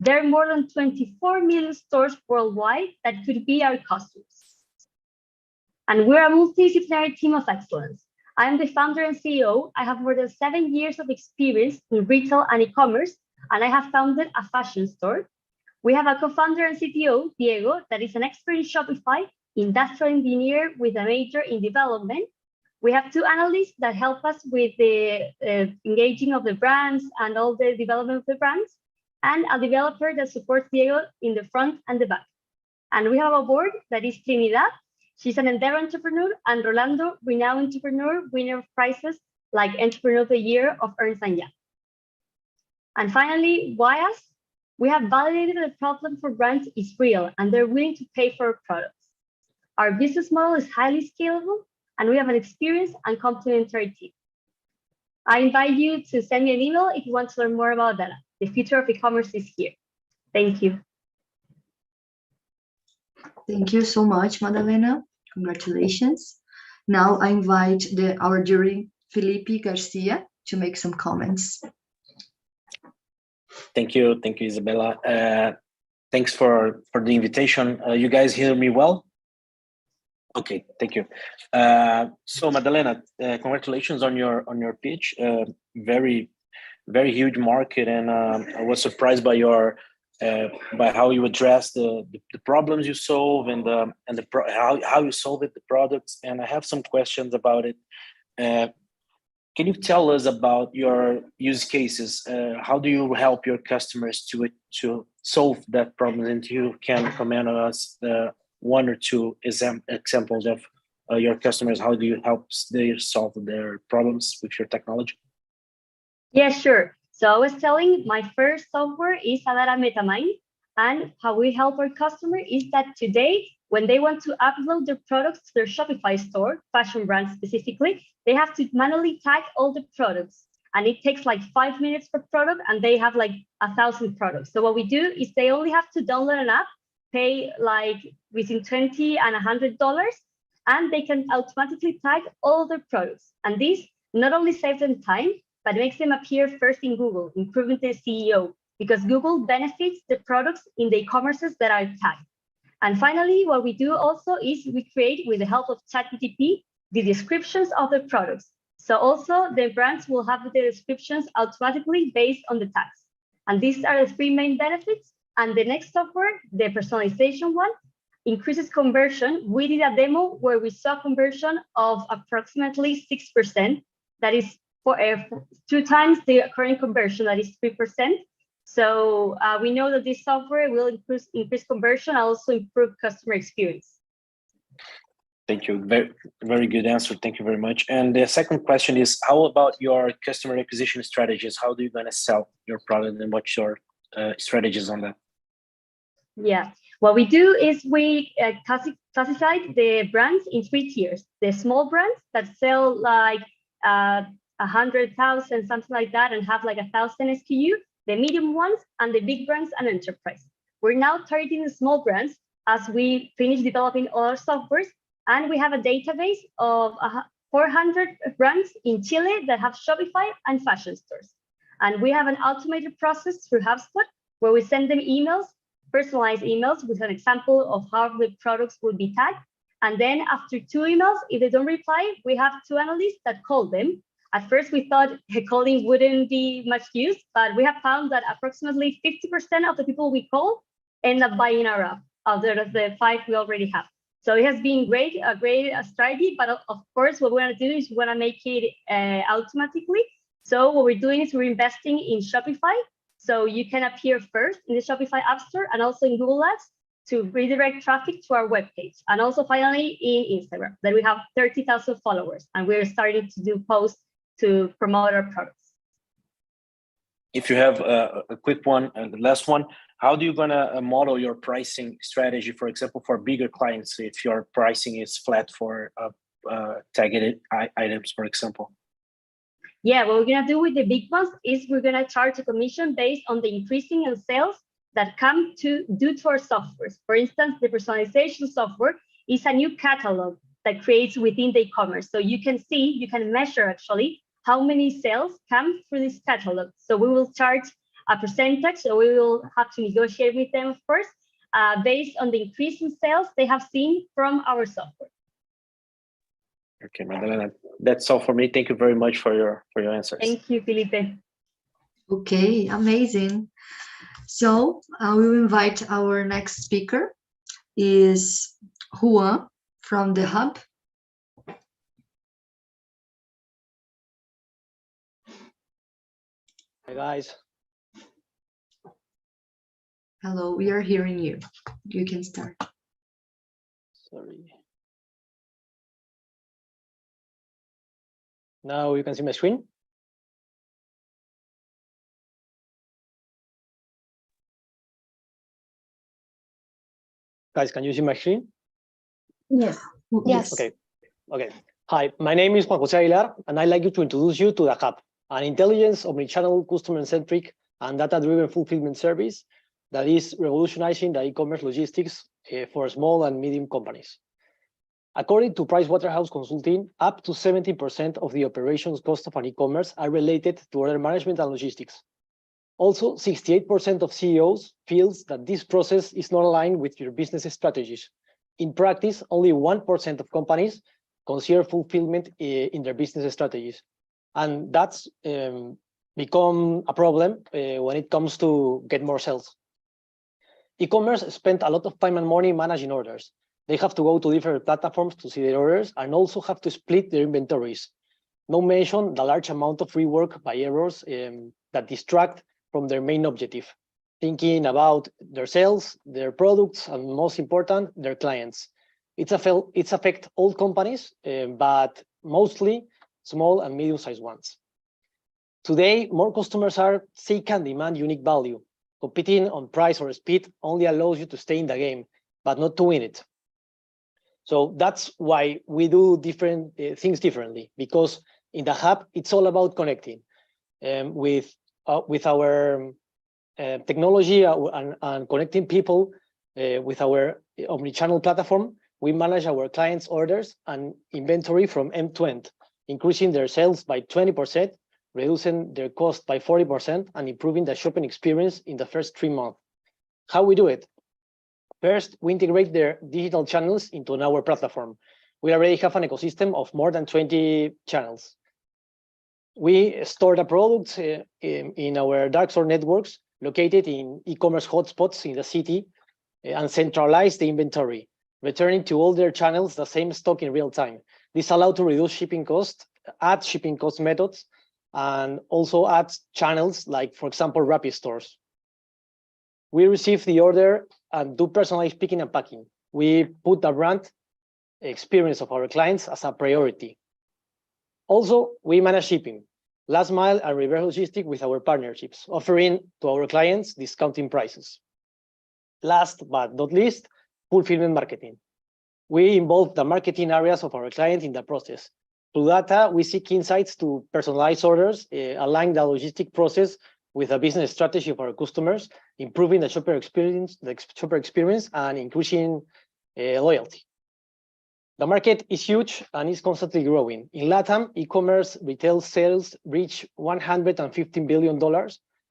There are more than 24 million stores worldwide that could be our customers. And we're a multidisciplinary team of excellence. I am the founder and CEO. I have more than 7 years of experience in retail and e-commerce, and I have founded a fashion store. We have a co-founder and CTO, Diego, that is an expert in Shopify, industrial engineer with a major in development. We have 2 analysts that help us with the engaging of the brands and all the development of the brands, and a developer that supports Diego in the front and the back. And we have a board that is Trinidad. She's an endeavor entrepreneur, and Rolando, renowned entrepreneur, winner of prizes like Entrepreneur of the Year of Ernst & Young. And finally, why us? We have validated that the problem for brands is real and they're willing to pay for our products. Our business model is highly scalable and we have an experienced and complementary team. I invite you to send me an email if you want to learn more about that. The future of e-commerce is here. Thank you. Thank you so much, Madalena. Congratulations. Now I invite our jury, Felipe Garcia, to make some comments. Thank you, Isabella. Thanks for the invitation. You guys hear me well? Okay, thank you. So Madalena, congratulations on your pitch. Very huge market, and I was surprised by your by how you address the problems you solve and how you solve it, the products. And I have some questions about it. Can you tell us about your use cases? How do you help your customers to solve that problem? And you can comment on us one or two examples of your customers. How do you help they solve their problems with your technology? Yeah, sure. So I was telling my first software is Adara MetaMind, and how we help our customer is that today, when they want to upload their products to their Shopify store, fashion brands specifically, they have to manually tag all the products. And it takes like 5 minutes per product, and they have like 1,000 products. So what we do is they only have to download an app, pay like between $20 and $100, and they can automatically tag all their products. And this not only saves them time, but makes them appear first in Google, improving the SEO, because Google benefits the products in the e-commerces that are tagged. And finally, what we do also is we create, with the help of ChatGPT, the descriptions of the products. So also the brands will have the descriptions automatically based on the tags. And these are the 3 main benefits. And the next software, the personalization one, increases conversion. We did a demo where we saw conversion of approximately 6%. That is for 2 times the current conversion, that is 3%. So we know that this software will increase conversion and also improve customer experience. Thank you. Very good answer. Thank you very much. And the second question is, how about your customer acquisition strategies? How do you going to sell your product, and what's your strategies on that? Yeah, what we do is we classify the brands in 3 tiers. The small brands that sell like 100,000, something like that, and have like 1,000 SKU, the medium ones, and the big brands and enterprise. We're now targeting the small brands as we finish developing all our softwares, and we have a database of 400 brands in Chile that have Shopify and fashion stores. And we have an automated process through HubSpot where we send them emails, personalized emails with an example of how the products will be tagged. And then after 2 emails, if they don't reply, we have 2 analysts that call them. At first, we thought calling wouldn't be much use, but we have found that approximately 50% of the people we call end up buying our app out of the 5 we already have. So it has been a great strategy, but of course, what we want to do is we want to make it automatically. So what we're doing is we're investing in Shopify. So you can appear first in the Shopify App Store and also in Google Ads to redirect traffic to our webpage. And also finally in Instagram, that we have 30,000 followers, and we're starting to do posts to promote our products. If you have a quick one, and the last one, how do you gonna model your pricing strategy, for example, for bigger clients, if your pricing is flat for tagged items, for example? Yeah, what we're gonna do with the big ones is we're gonna charge a commission based on the increasing in sales that come due to our softwares. For instance, the personalization software is a new catalog that creates within the e-commerce. So you can measure actually how many sales come through this catalog. So we will charge a percentage, so we will have to negotiate with them, of course, based on the increase in sales they have seen from our software. Okay, Madalena, that's all for me. Thank you very much for your answers. Thank you, Felipe. Okay, amazing. So we will invite our next speaker is Juan from the Hub. Hi guys. Hello, we are hearing you. You can start. Sorry. Now you can see my screen. Guys, can you see my screen? Yes. Yes. Okay. Okay. Hi, my name is Juan José Aguilar, and I'd like to introduce you to the Hub, an intelligence, omnichannel, customer-centric, and data-driven fulfillment service that is revolutionizing the e-commerce logistics for small and medium companies. According to Pricewaterhouse Consulting, up to 70% of the operations cost of an e-commerce are related to order management and logistics. Also, 68% of CEOs feels that this process is not aligned with your business strategies. In practice, only 1% of companies consider fulfillment in their business strategies. And that's become a problem when it comes to get more sales. E-commerce spent a lot of time and money managing orders. They have to go to different platforms to see their orders and also have to split their inventories. No mention the large amount of rework by errors that distract from their main objective, thinking about their sales, their products, and most important, their clients. It's affect all companies, but mostly small and medium-sized ones. Today, more customers are seek and demand unique value. Competing on price or speed only allows you to stay in the game, but not to win it. So that's why we do different things differently, because in the hub, it's all about connecting with our technology and connecting people with our omnichannel platform. We manage our clients' orders and inventory from end to end, increasing their sales by 20%, reducing their cost by 40%, and improving the shopping experience in the first 3 months. How we do it? First, we integrate their digital channels into our platform. We already have an ecosystem of more than 20 channels. We store the products in our dark store networks located in e-commerce hotspots in the city and centralize the inventory, returning to all their channels the same stock in real time. This allows to reduce shipping costs, add shipping cost methods, and also add channels like, for example, Rappi stores. We receive the order and do personalized picking and packing. We put the brand experience of our clients as a priority. Also, we manage shipping, last mile and reverse logistics with our partnerships, offering to our clients discounting prices. Last but not least, fulfillment marketing. We involve the marketing areas of our client in the process. Through data, we seek insights to personalize orders, align the logistic process with a business strategy of our customers, improving the shopper experience, and increasing loyalty. The market is huge and is constantly growing. In LATAM, e-commerce retail sales reach $115 billion.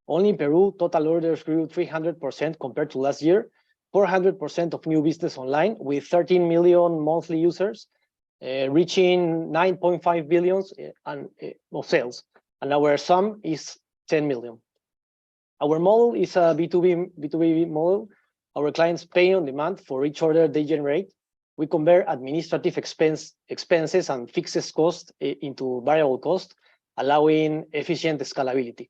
Only in Peru, total orders grew 300% compared to last year, 400% of new business online with 13 million monthly users, reaching 9.5 billion of sales. And our sum is 10 million. Our model is a B2B model. Our clients pay on demand for each order they generate. We convert administrative expenses and fixed costs into variable cost, allowing efficient scalability.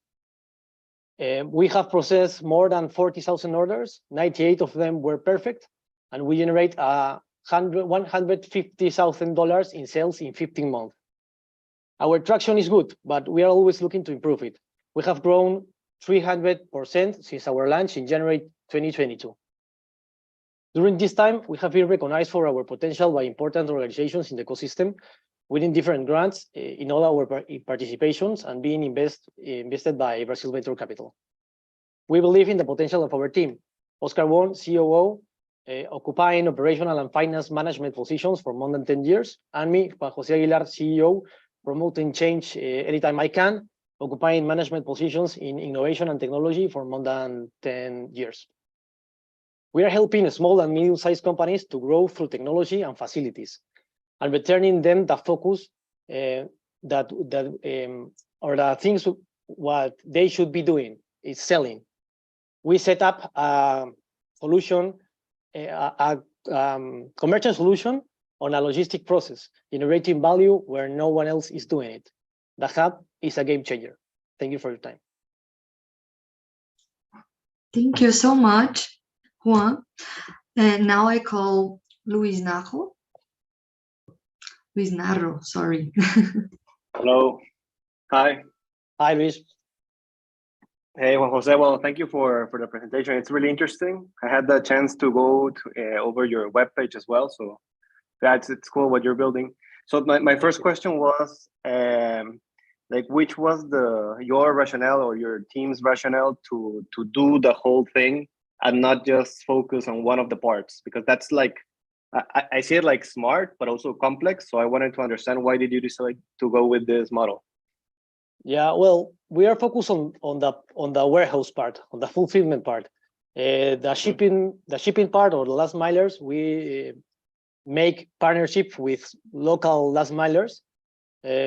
We have processed more than 40,000 orders. 98 of them were perfect, and we generate $150,000 in sales in 15 months. Our traction is good, but we are always looking to improve it. We have grown 300% since our launch in January 2022. During this time, we have been recognized for our potential by important organizations in the ecosystem, winning different grants in all our participations and being invested by Brazil Venture Capital. We believe in the potential of our team. Oscar Won, COO, occupying operational and finance management positions for more than 10 years, and me, Juan José Aguilar, CEO, promoting change anytime I can, occupying management positions in innovation and technology for more than 10 years. We are helping small and medium-sized companies to grow through technology and facilities, and returning them the focus or the things what they should be doing is selling. We set up a solution, a commercial solution on a logistic process, generating value where no one else is doing it. The hub is a game changer. Thank you for your time. Thank you so much, Juan. And now I call Luis Narro, sorry. Hello. Hi. Hi, Luis. Hey, Juan Jose. Well, thank you for the presentation. It's really interesting. I had the chance to go over your webpage as well. So it's cool what you're building. So my first question was, like, which was your rationale or your team's rationale to do the whole thing and not just focus on one of the parts? Because that's like, I see it like smart, but also complex. So I wanted to understand, why did you decide to go with this model? Yeah, well, we are focused on the warehouse part, on the fulfillment part. The shipping part, or the last milers, we make partnership with local last milers.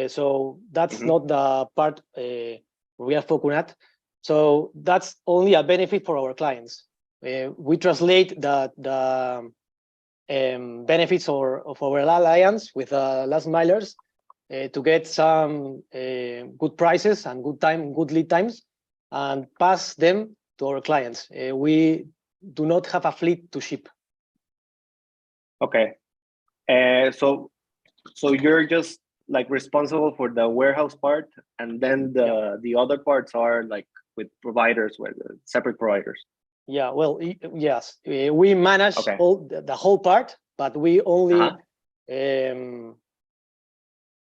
So that's not the part we are focusing at. So that's only a benefit for our clients. we translate the benefits of our alliance with last milers to get some good prices and good lead times, and pass them to our clients. We do not have a fleet to ship. Okay. So you're just like responsible for the warehouse part, and then the other parts are like with providers, with separate providers. Yeah, well, yes, we manage the whole part, but we only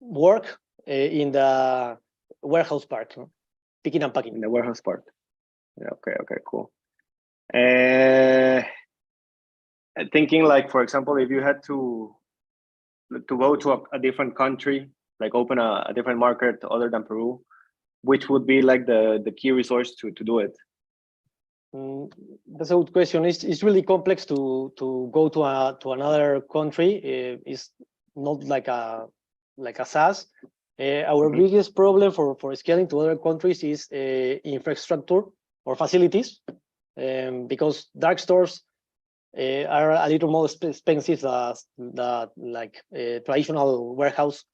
work in the warehouse part, picking and packing. In the warehouse part. Yeah, okay, cool. Thinking like, for example, if you had to go to a different country, like open a different market other than Peru, which would be like the key resource to do it? That's a good question. It's really complex to go to another country. It's not like a SaaS. Our biggest problem for scaling to other countries is infrastructure or facilities, because dark stores are a little more expensive than like a traditional warehouse.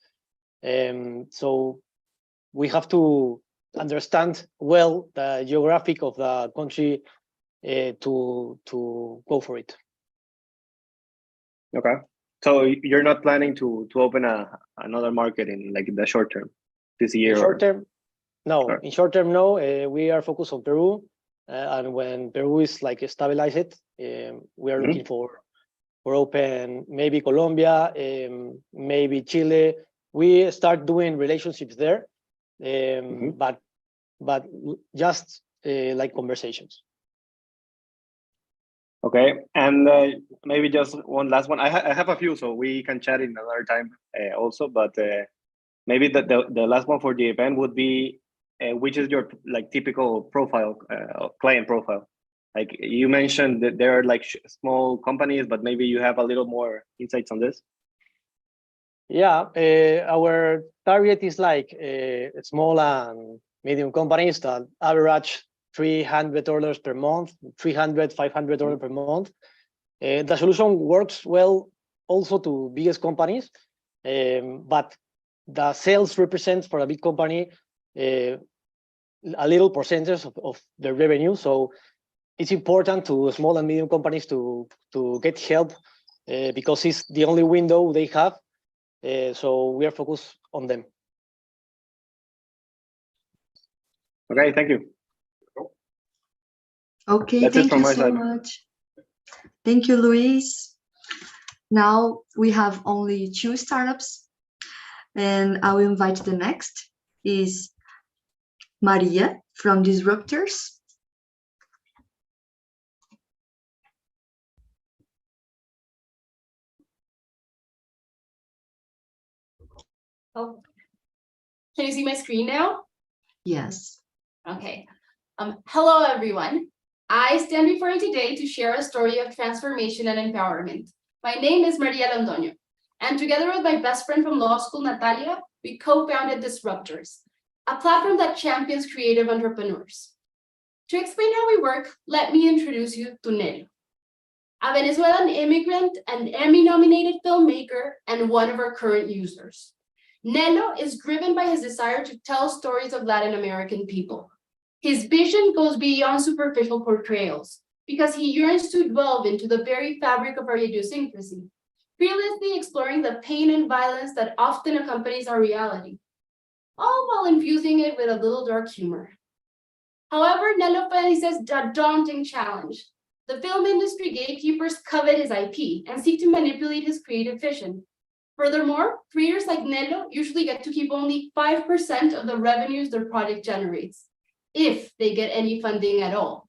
So we have to understand well the geographic of the country to go for it. Okay, so you're not planning to open another market in like the short term this year? In short term, no. Sure. In short term, no. We are focused on Peru, and when Peru is like stabilized, we are looking for open maybe Colombia, maybe Chile. We start doing relationships there, but just like conversations. Okay, and maybe just one last one. I have a few, so we can chat in another time also. But maybe the last one for the event would be, which is your like typical profile, client profile? Like you mentioned that there are like small companies, but maybe you have a little more insights on this. Yeah, our target is like small and medium companies that average $300 per month, $500 per month. The solution works well also to biggest companies, but the sales represents for a big company a little percentage of the revenue. So it's important to small and medium companies to get help because it's the only window they have. So we are focused on them. Okay, thank you. Okay, That's thank you so much. Thank you, Luis. Now we have only 2 startups, and I will invite the next is Maria from Disruptors. Oh, can you see my screen now? Yes. Okay. Hello, everyone. I stand before you today to share a story of transformation and empowerment. My name is Maria Londoño, and together with my best friend from law school, Natalia, we co-founded Disruptors, a platform that champions creative entrepreneurs. To explain how we work, let me introduce you to Nelo, a Venezuelan immigrant and Emmy-nominated filmmaker and one of our current users. Nelo is driven by his desire to tell stories of Latin American people. His vision goes beyond superficial portrayals because he yearns to delve into the very fabric of our idiosyncrasy, fearlessly exploring the pain and violence that often accompanies our reality, all while infusing it with a little dark humor. However, Nelo faces a daunting challenge. The film industry gatekeepers covet his IP and seek to manipulate his creative vision. Furthermore, creators like Nelo usually get to keep only 5% of the revenues their project generates, if they get any funding at all.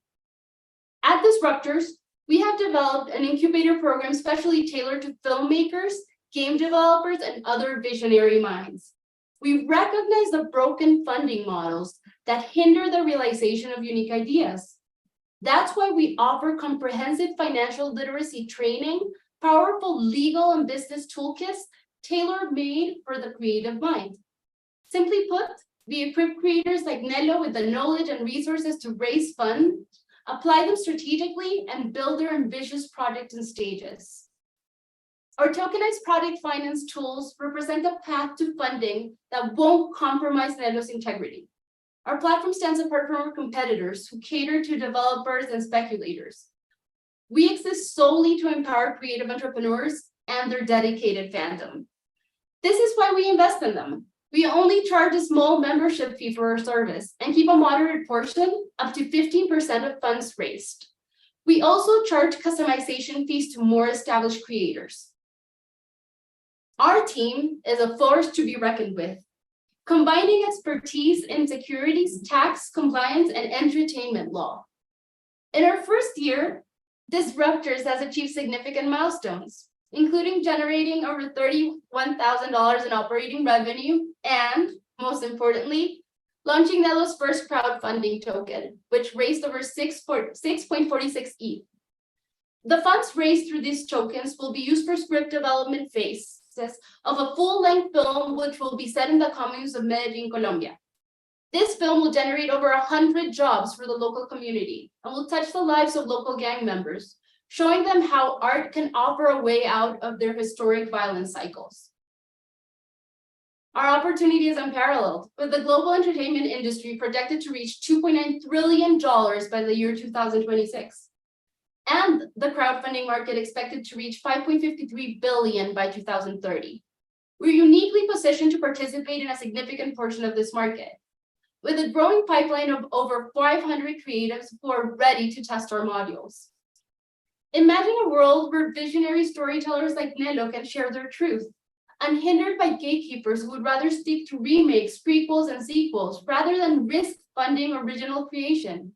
At Disruptors, we have developed an incubator program specially tailored to filmmakers, game developers, and other visionary minds. We recognize the broken funding models that hinder the realization of unique ideas. That's why we offer comprehensive financial literacy training, powerful legal and business toolkits tailor-made for the creative mind. Simply put, we equip creators like Nelo with the knowledge and resources to raise funds, apply them strategically, and build their ambitious project in stages. Our tokenized project finance tools represent a path to funding that won't compromise Nelo's integrity. Our platform stands apart from our competitors who cater to developers and speculators. We exist solely to empower creative entrepreneurs and their dedicated fandom. This is why we invest in them. We only charge a small membership fee for our service and keep a moderate portion, up to 15% of funds raised. We also charge customization fees to more established creators. Our team is a force to be reckoned with, combining expertise in securities, tax, compliance, and entertainment law. In our first year, Disruptors has achieved significant milestones, including generating over $31,000 in operating revenue and, most importantly, launching Nelo's first crowdfunding token, which raised over 6.46 ETH. The funds raised through these tokens will be used for script development phases of a full-length film, which will be set in the communes of Medellin, Colombia. This film will generate over 100 jobs for the local community and will touch the lives of local gang members, showing them how art can offer a way out of their historic violence cycles. Our opportunity is unparalleled, with the global entertainment industry projected to reach $2.9 trillion by the year 2026, and the crowdfunding market expected to reach $5.53 billion by 2030. We're uniquely positioned to participate in a significant portion of this market, with a growing pipeline of over 500 creatives who are ready to test our modules. Imagine a world where visionary storytellers like Nelo can share their truth, unhindered by gatekeepers who would rather stick to remakes, prequels, and sequels rather than risk funding original creation.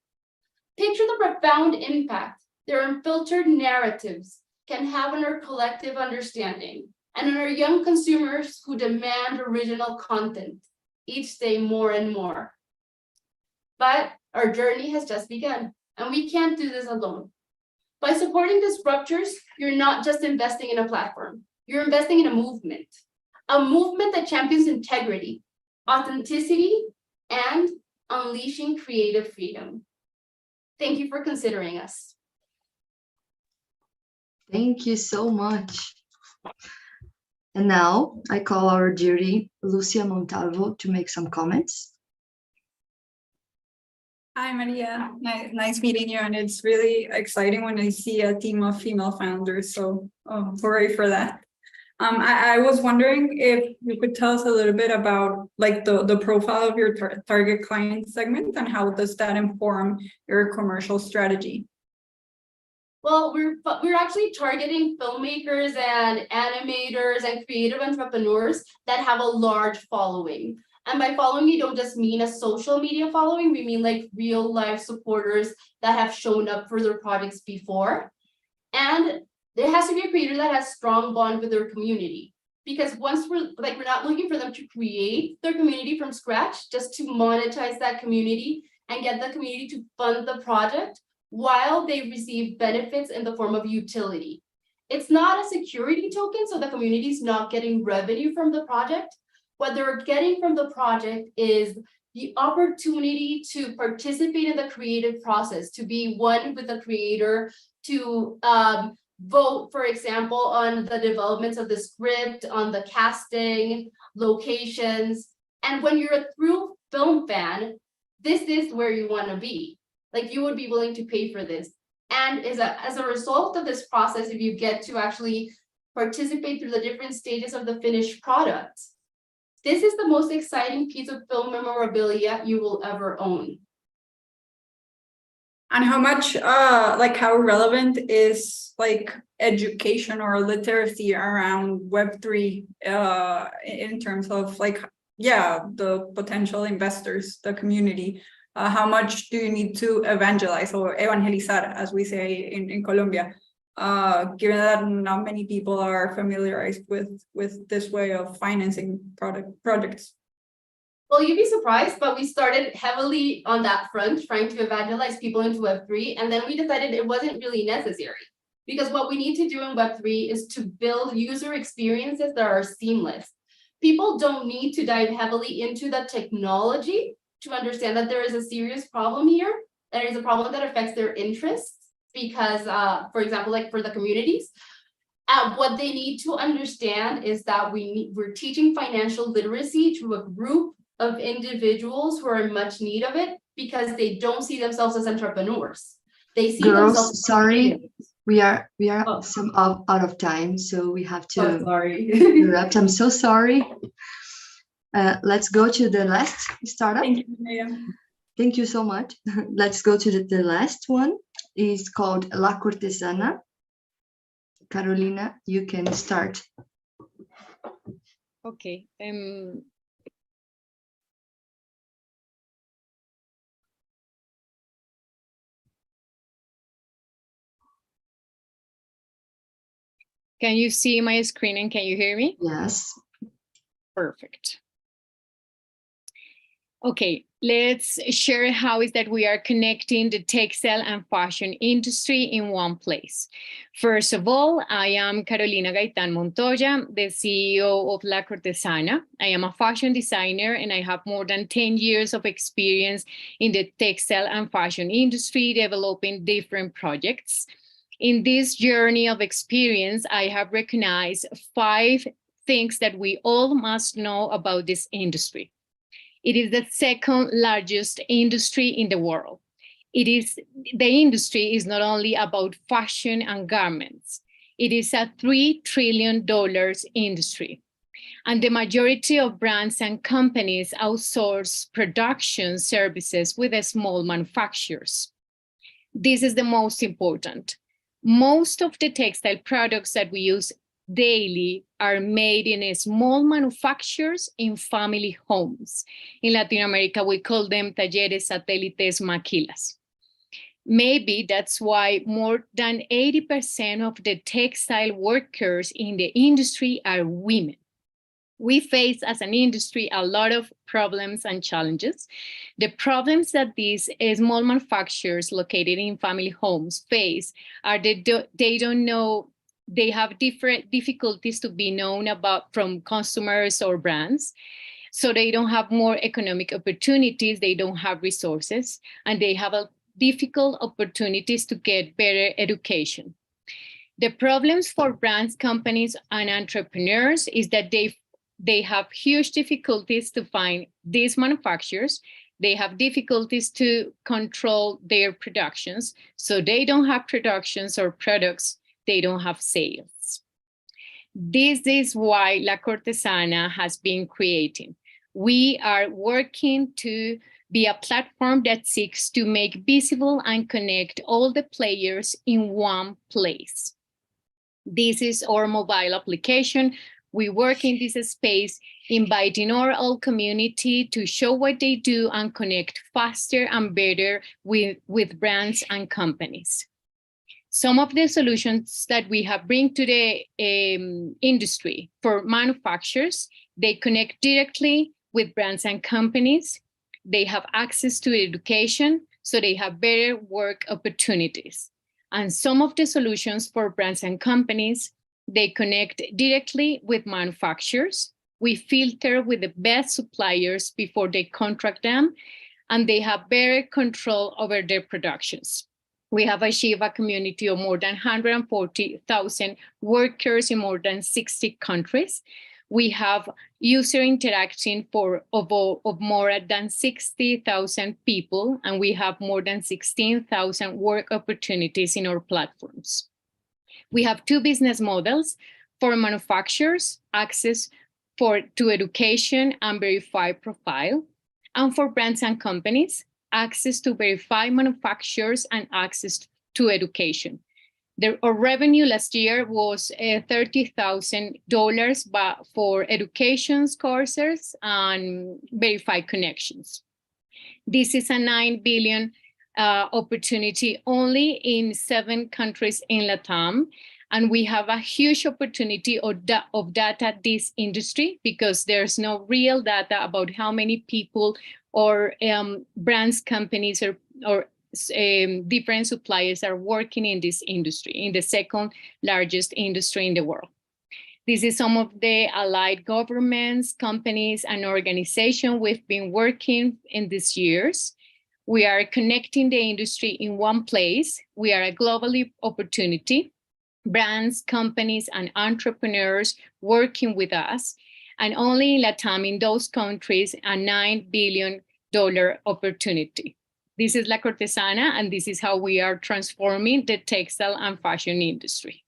Picture the profound impact their unfiltered narratives can have on our collective understanding and on our young consumers who demand original content each day more and more. But our journey has just begun, and we can't do this alone. By supporting Disruptors, you're not just investing in a platform, you're investing in a movement that champions integrity, authenticity, and unleashing creative freedom. Thank you for considering us. Thank you so much. And now I call our jury, Lucia Montalvo, to make some comments. Hi, Maria. Nice meeting you. And it's really exciting when I see a team of female founders. So hooray for that. I was wondering if you could tell us a little bit about like the profile of your target client segment and how does that inform your commercial strategy? Well, we're actually targeting filmmakers and animators and creative entrepreneurs that have a large following. And by following, we don't just mean a social media following, we mean like real life supporters that have shown up for their projects before. And there has to be a creator that has strong bond with their community. Because once we're not looking for them to create their community from scratch, just to monetize that community and get the community to fund the project while they receive benefits in the form of utility. It's not a security token, so the community is not getting revenue from the project. What they're getting from the project is the opportunity to participate in the creative process, to be one with the creator, to vote, for example, on the developments of the script, on the casting, locations. And when you're a true film fan, this is where you want to be. Like you would be willing to pay for this. And as a result of this process, if you get to actually participate through the different stages of the finished product, this is the most exciting piece of film memorabilia you will ever own. And how much, how relevant is like education or literacy around Web3 in terms of the potential investors, the community? How much do you need to evangelize or evangelizar, as we say in Colombia, given that not many people are familiarized with this way of financing projects? Well, you'd be surprised, but we started heavily on that front, trying to evangelize people into Web3, and then we decided it wasn't really necessary. Because what we need to do in Web3 is to build user experiences that are seamless. People don't need to dive heavily into the technology to understand that there is a serious problem here, and it is a problem that affects their interests because, for example, like for the communities, what they need to understand is that we're teaching financial literacy to a group of individuals who are in much need of it because they don't see themselves as entrepreneurs. They see themselves. Girls, sorry, we are some out of time, so we have to interrupt. I'm so sorry. Let's go to the last startup. Thank you, Maya. Thank you so much. Let's go to the last one. It's called La Cortesana. Carolina, you can start. Okay. Can you see my screen and can you hear me? Yes. Perfect. Okay, let's share how is that we are connecting the textile and fashion industry in one place. First of all, I am Carolina Gaitán Montoya, the CEO of La Cortesana. I am a fashion designer and I have more than 10 years of experience in the textile and fashion industry, developing different projects. In this journey of experience, I have recognized 5 things that we all must know about this industry. It is the second largest industry in the world. The industry is not only about fashion and garments. It is a $3 trillion industry. And the majority of brands and companies outsource production services with the small manufacturers. This is the most important. Most of the textile products that we use daily are made in small manufacturers in family homes. In Latin America, we call them talleres, satélites, maquilas. Maybe that's why more than 80% of the textile workers in the industry are women. We face as an industry a lot of problems and challenges. The problems that these small manufacturers located in family homes face are that they don't know. They have different difficulties to be known about from customers or brands. So they don't have more economic opportunities, they don't have resources, and they have difficult opportunities to get better education. The problems for brands, companies, and entrepreneurs is that they have huge difficulties to find these manufacturers. They have difficulties to control their productions. So they don't have productions or products. They don't have sales. This is why La Cortesana has been creating. We are working to be a platform that seeks to make visible and connect all the players in one place. This is our mobile application. We work in this space, inviting our whole community to show what they do and connect faster and better with brands and companies. Some of the solutions that we have bring to the industry for manufacturers, they connect directly with brands and companies. They have access to education, so they have better work opportunities. And some of the solutions for brands and companies, they connect directly with manufacturers. We filter with the best suppliers before they contract them, and they have better control over their productions. We have achieved a community of more than 140,000 workers in more than 60 countries. We have user interaction of more than 60,000 people, and we have more than 16,000 work opportunities in our platforms. We have 2 business models for manufacturers, access to education and verified profile, and for brands and companies, access to verified manufacturers and access to education. Our revenue last year was $30,000 for education courses and verified connections. This is a $9 billion opportunity only in 7 countries in LATAM. And we have a huge opportunity of data this industry because there's no real data about how many people or brands, companies, or different suppliers are working in this industry, in the second largest industry in the world. This is some of the allied governments, companies, and organizations we've been working in these years. We are connecting the industry in one place. We are a global opportunity. Brands, companies, and entrepreneurs working with us. And only in LATAM, in those countries, a $9 billion opportunity. This is La Cortesana, and this is how we are transforming the textile and fashion industry.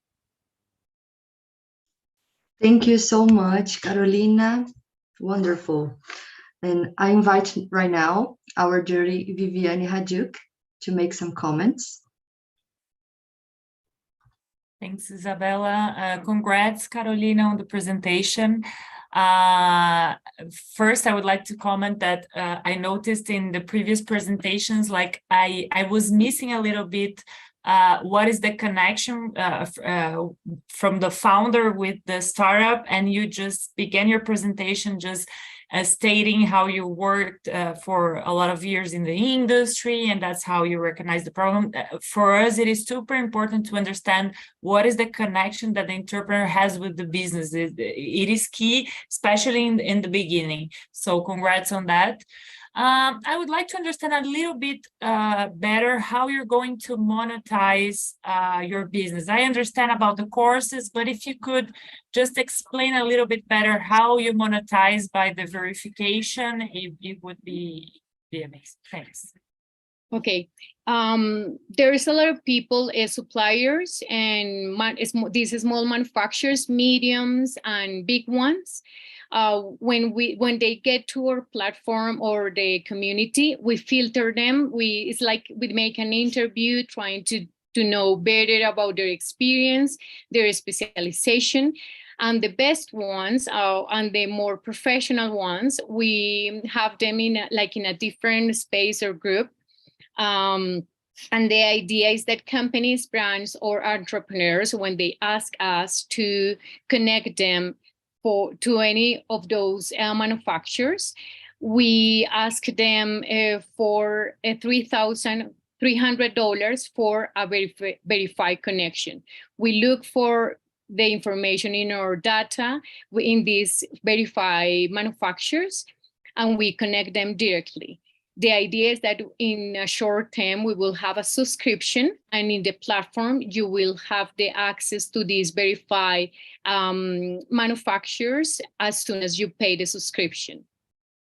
Thank you so much, Carolina. Wonderful. And I invite right now our jury, Viviane Hadjuk, to make some comments. Thanks, Isabella. Congrats, Carolina, on the presentation. First, I would like to comment that I noticed in the previous presentations, like I was missing a little bit what is the connection from the founder with the startup, and you just began your presentation just stating how you worked for a lot of years in the industry, and that's how you recognize the problem. For us, it is super important to understand what is the connection that the entrepreneur has with the business. It is key, especially in the beginning. So congrats on that. I would like to understand a little bit better how you're going to monetize your business. I understand about the courses, but if you could just explain a little bit better how you monetize by the verification, it would be amazing. Thanks. Okay, there's a lot of people, suppliers and these small manufacturers, mediums and big ones. When they get to our platform or the community, we filter them. It's like we make an interview trying to know better about their experience, their specialization. And the best ones and the more professional ones, we have them in a different space or group. And the idea is that companies, brands, or entrepreneurs, when they ask us to connect them to any of those manufacturers, we ask them for $3,300 for a verified connection. We look for the information in our data in these verified manufacturers, and we connect them directly. The idea is that in a short term, we will have a subscription, and in the platform, you will have the access to these verified manufacturers as soon as you pay the subscription.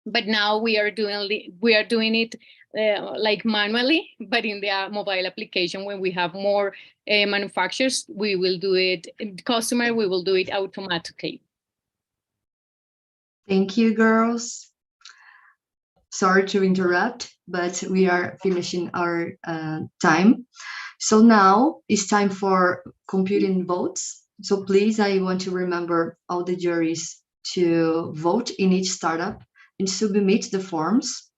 But now we are doing it like manually, but in the mobile application, when we have more manufacturers, we will do it, customer, we will do it automatically. Thank you, girls. Sorry to interrupt, but we are finishing our time. So now it's time for computing votes. So please, I want to remember all the juries to vote in each startup and submit the forms.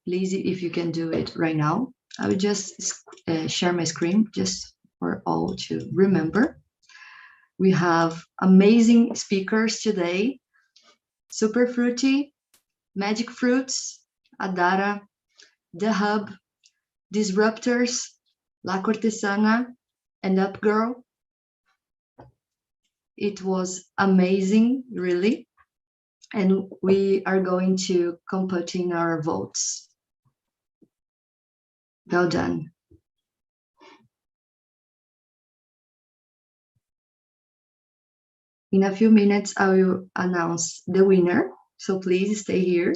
Please, if you can do it right now. I will just share my screen just for all to remember. We have amazing speakers today. Super Fruity, Magic Fruits, Adara, The Hub, Disruptors, La Cortesana, and Up Girl. It was amazing, really. And we are going to compute in our votes. Well done. In a few minutes, I will announce the winner. So please stay here.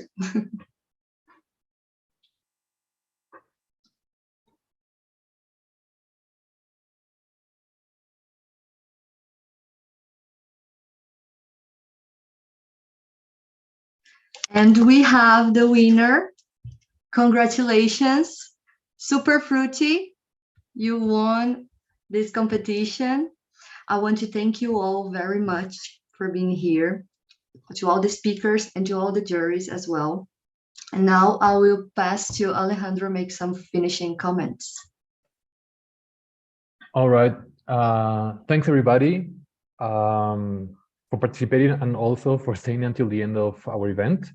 And we have the winner. Congratulations, Super Fruity. You won this competition. I want to thank you all very much for being here, to all the speakers and to all the juries as well. And now I will pass to Alejandro make some finishing comments. All right. Thanks, everybody, for participating and also for staying until the end of our event.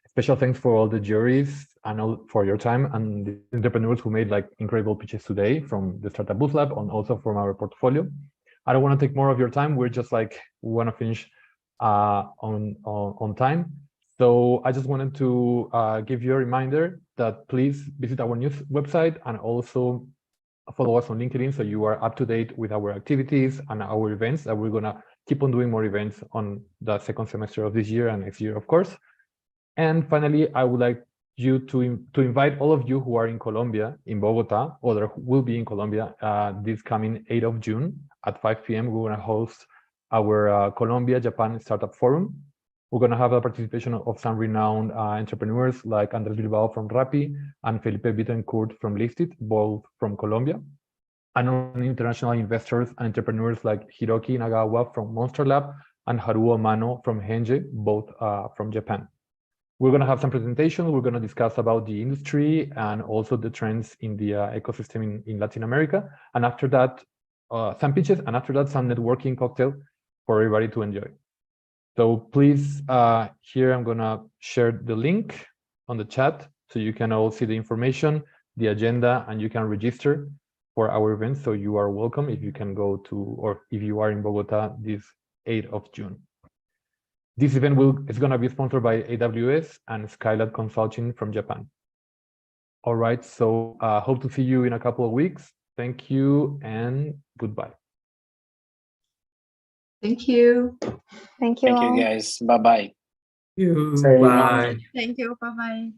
Special thanks for all the juries and all for your time, and the entrepreneurs who made like incredible pitches today from the Startup Booth Lab and also from our portfolio. I don't want to take more of your time. We're just like, we want to finish on time. So I just wanted to give you a reminder that please visit our news website and also follow us on LinkedIn so you are up to date with our activities and our events, that we're gonna keep on doing more events on the second semester of this year and next year, of course. And finally, I would like you to invite all of you who are in Colombia, in Bogota, or that will be in Colombia this coming 8th of June at 5 p.m. We're gonna host our Colombia-Japan Startup Forum. We're going to have a participation of some renowned entrepreneurs like Andrés Bilbao from Rappi and Felipe Bittencourt from Listed, both from Colombia, and on international investors and entrepreneurs like Hiroki Nagawa from Monster Lab and Haruo Amano from Henge, both from Japan. We're going to have some presentations. We're going to discuss about the industry and also the trends in the ecosystem in Latin America. And after that, some pitches, and after that, some networking cocktail for everybody to enjoy. So please, here I'm gonna share the link on the chat so you can all see the information, the agenda, and you can register for our event. So you are welcome if you can go to, or if you are in Bogota this 8th of June. This event is gonna be sponsored by AWS and Skylab Consulting from Japan. All right, so hope to see you in a couple of weeks. Thank you and goodbye. Thank you. Thank you. Thank you, guys. Bye-bye. Bye. Thank you. Bye-bye.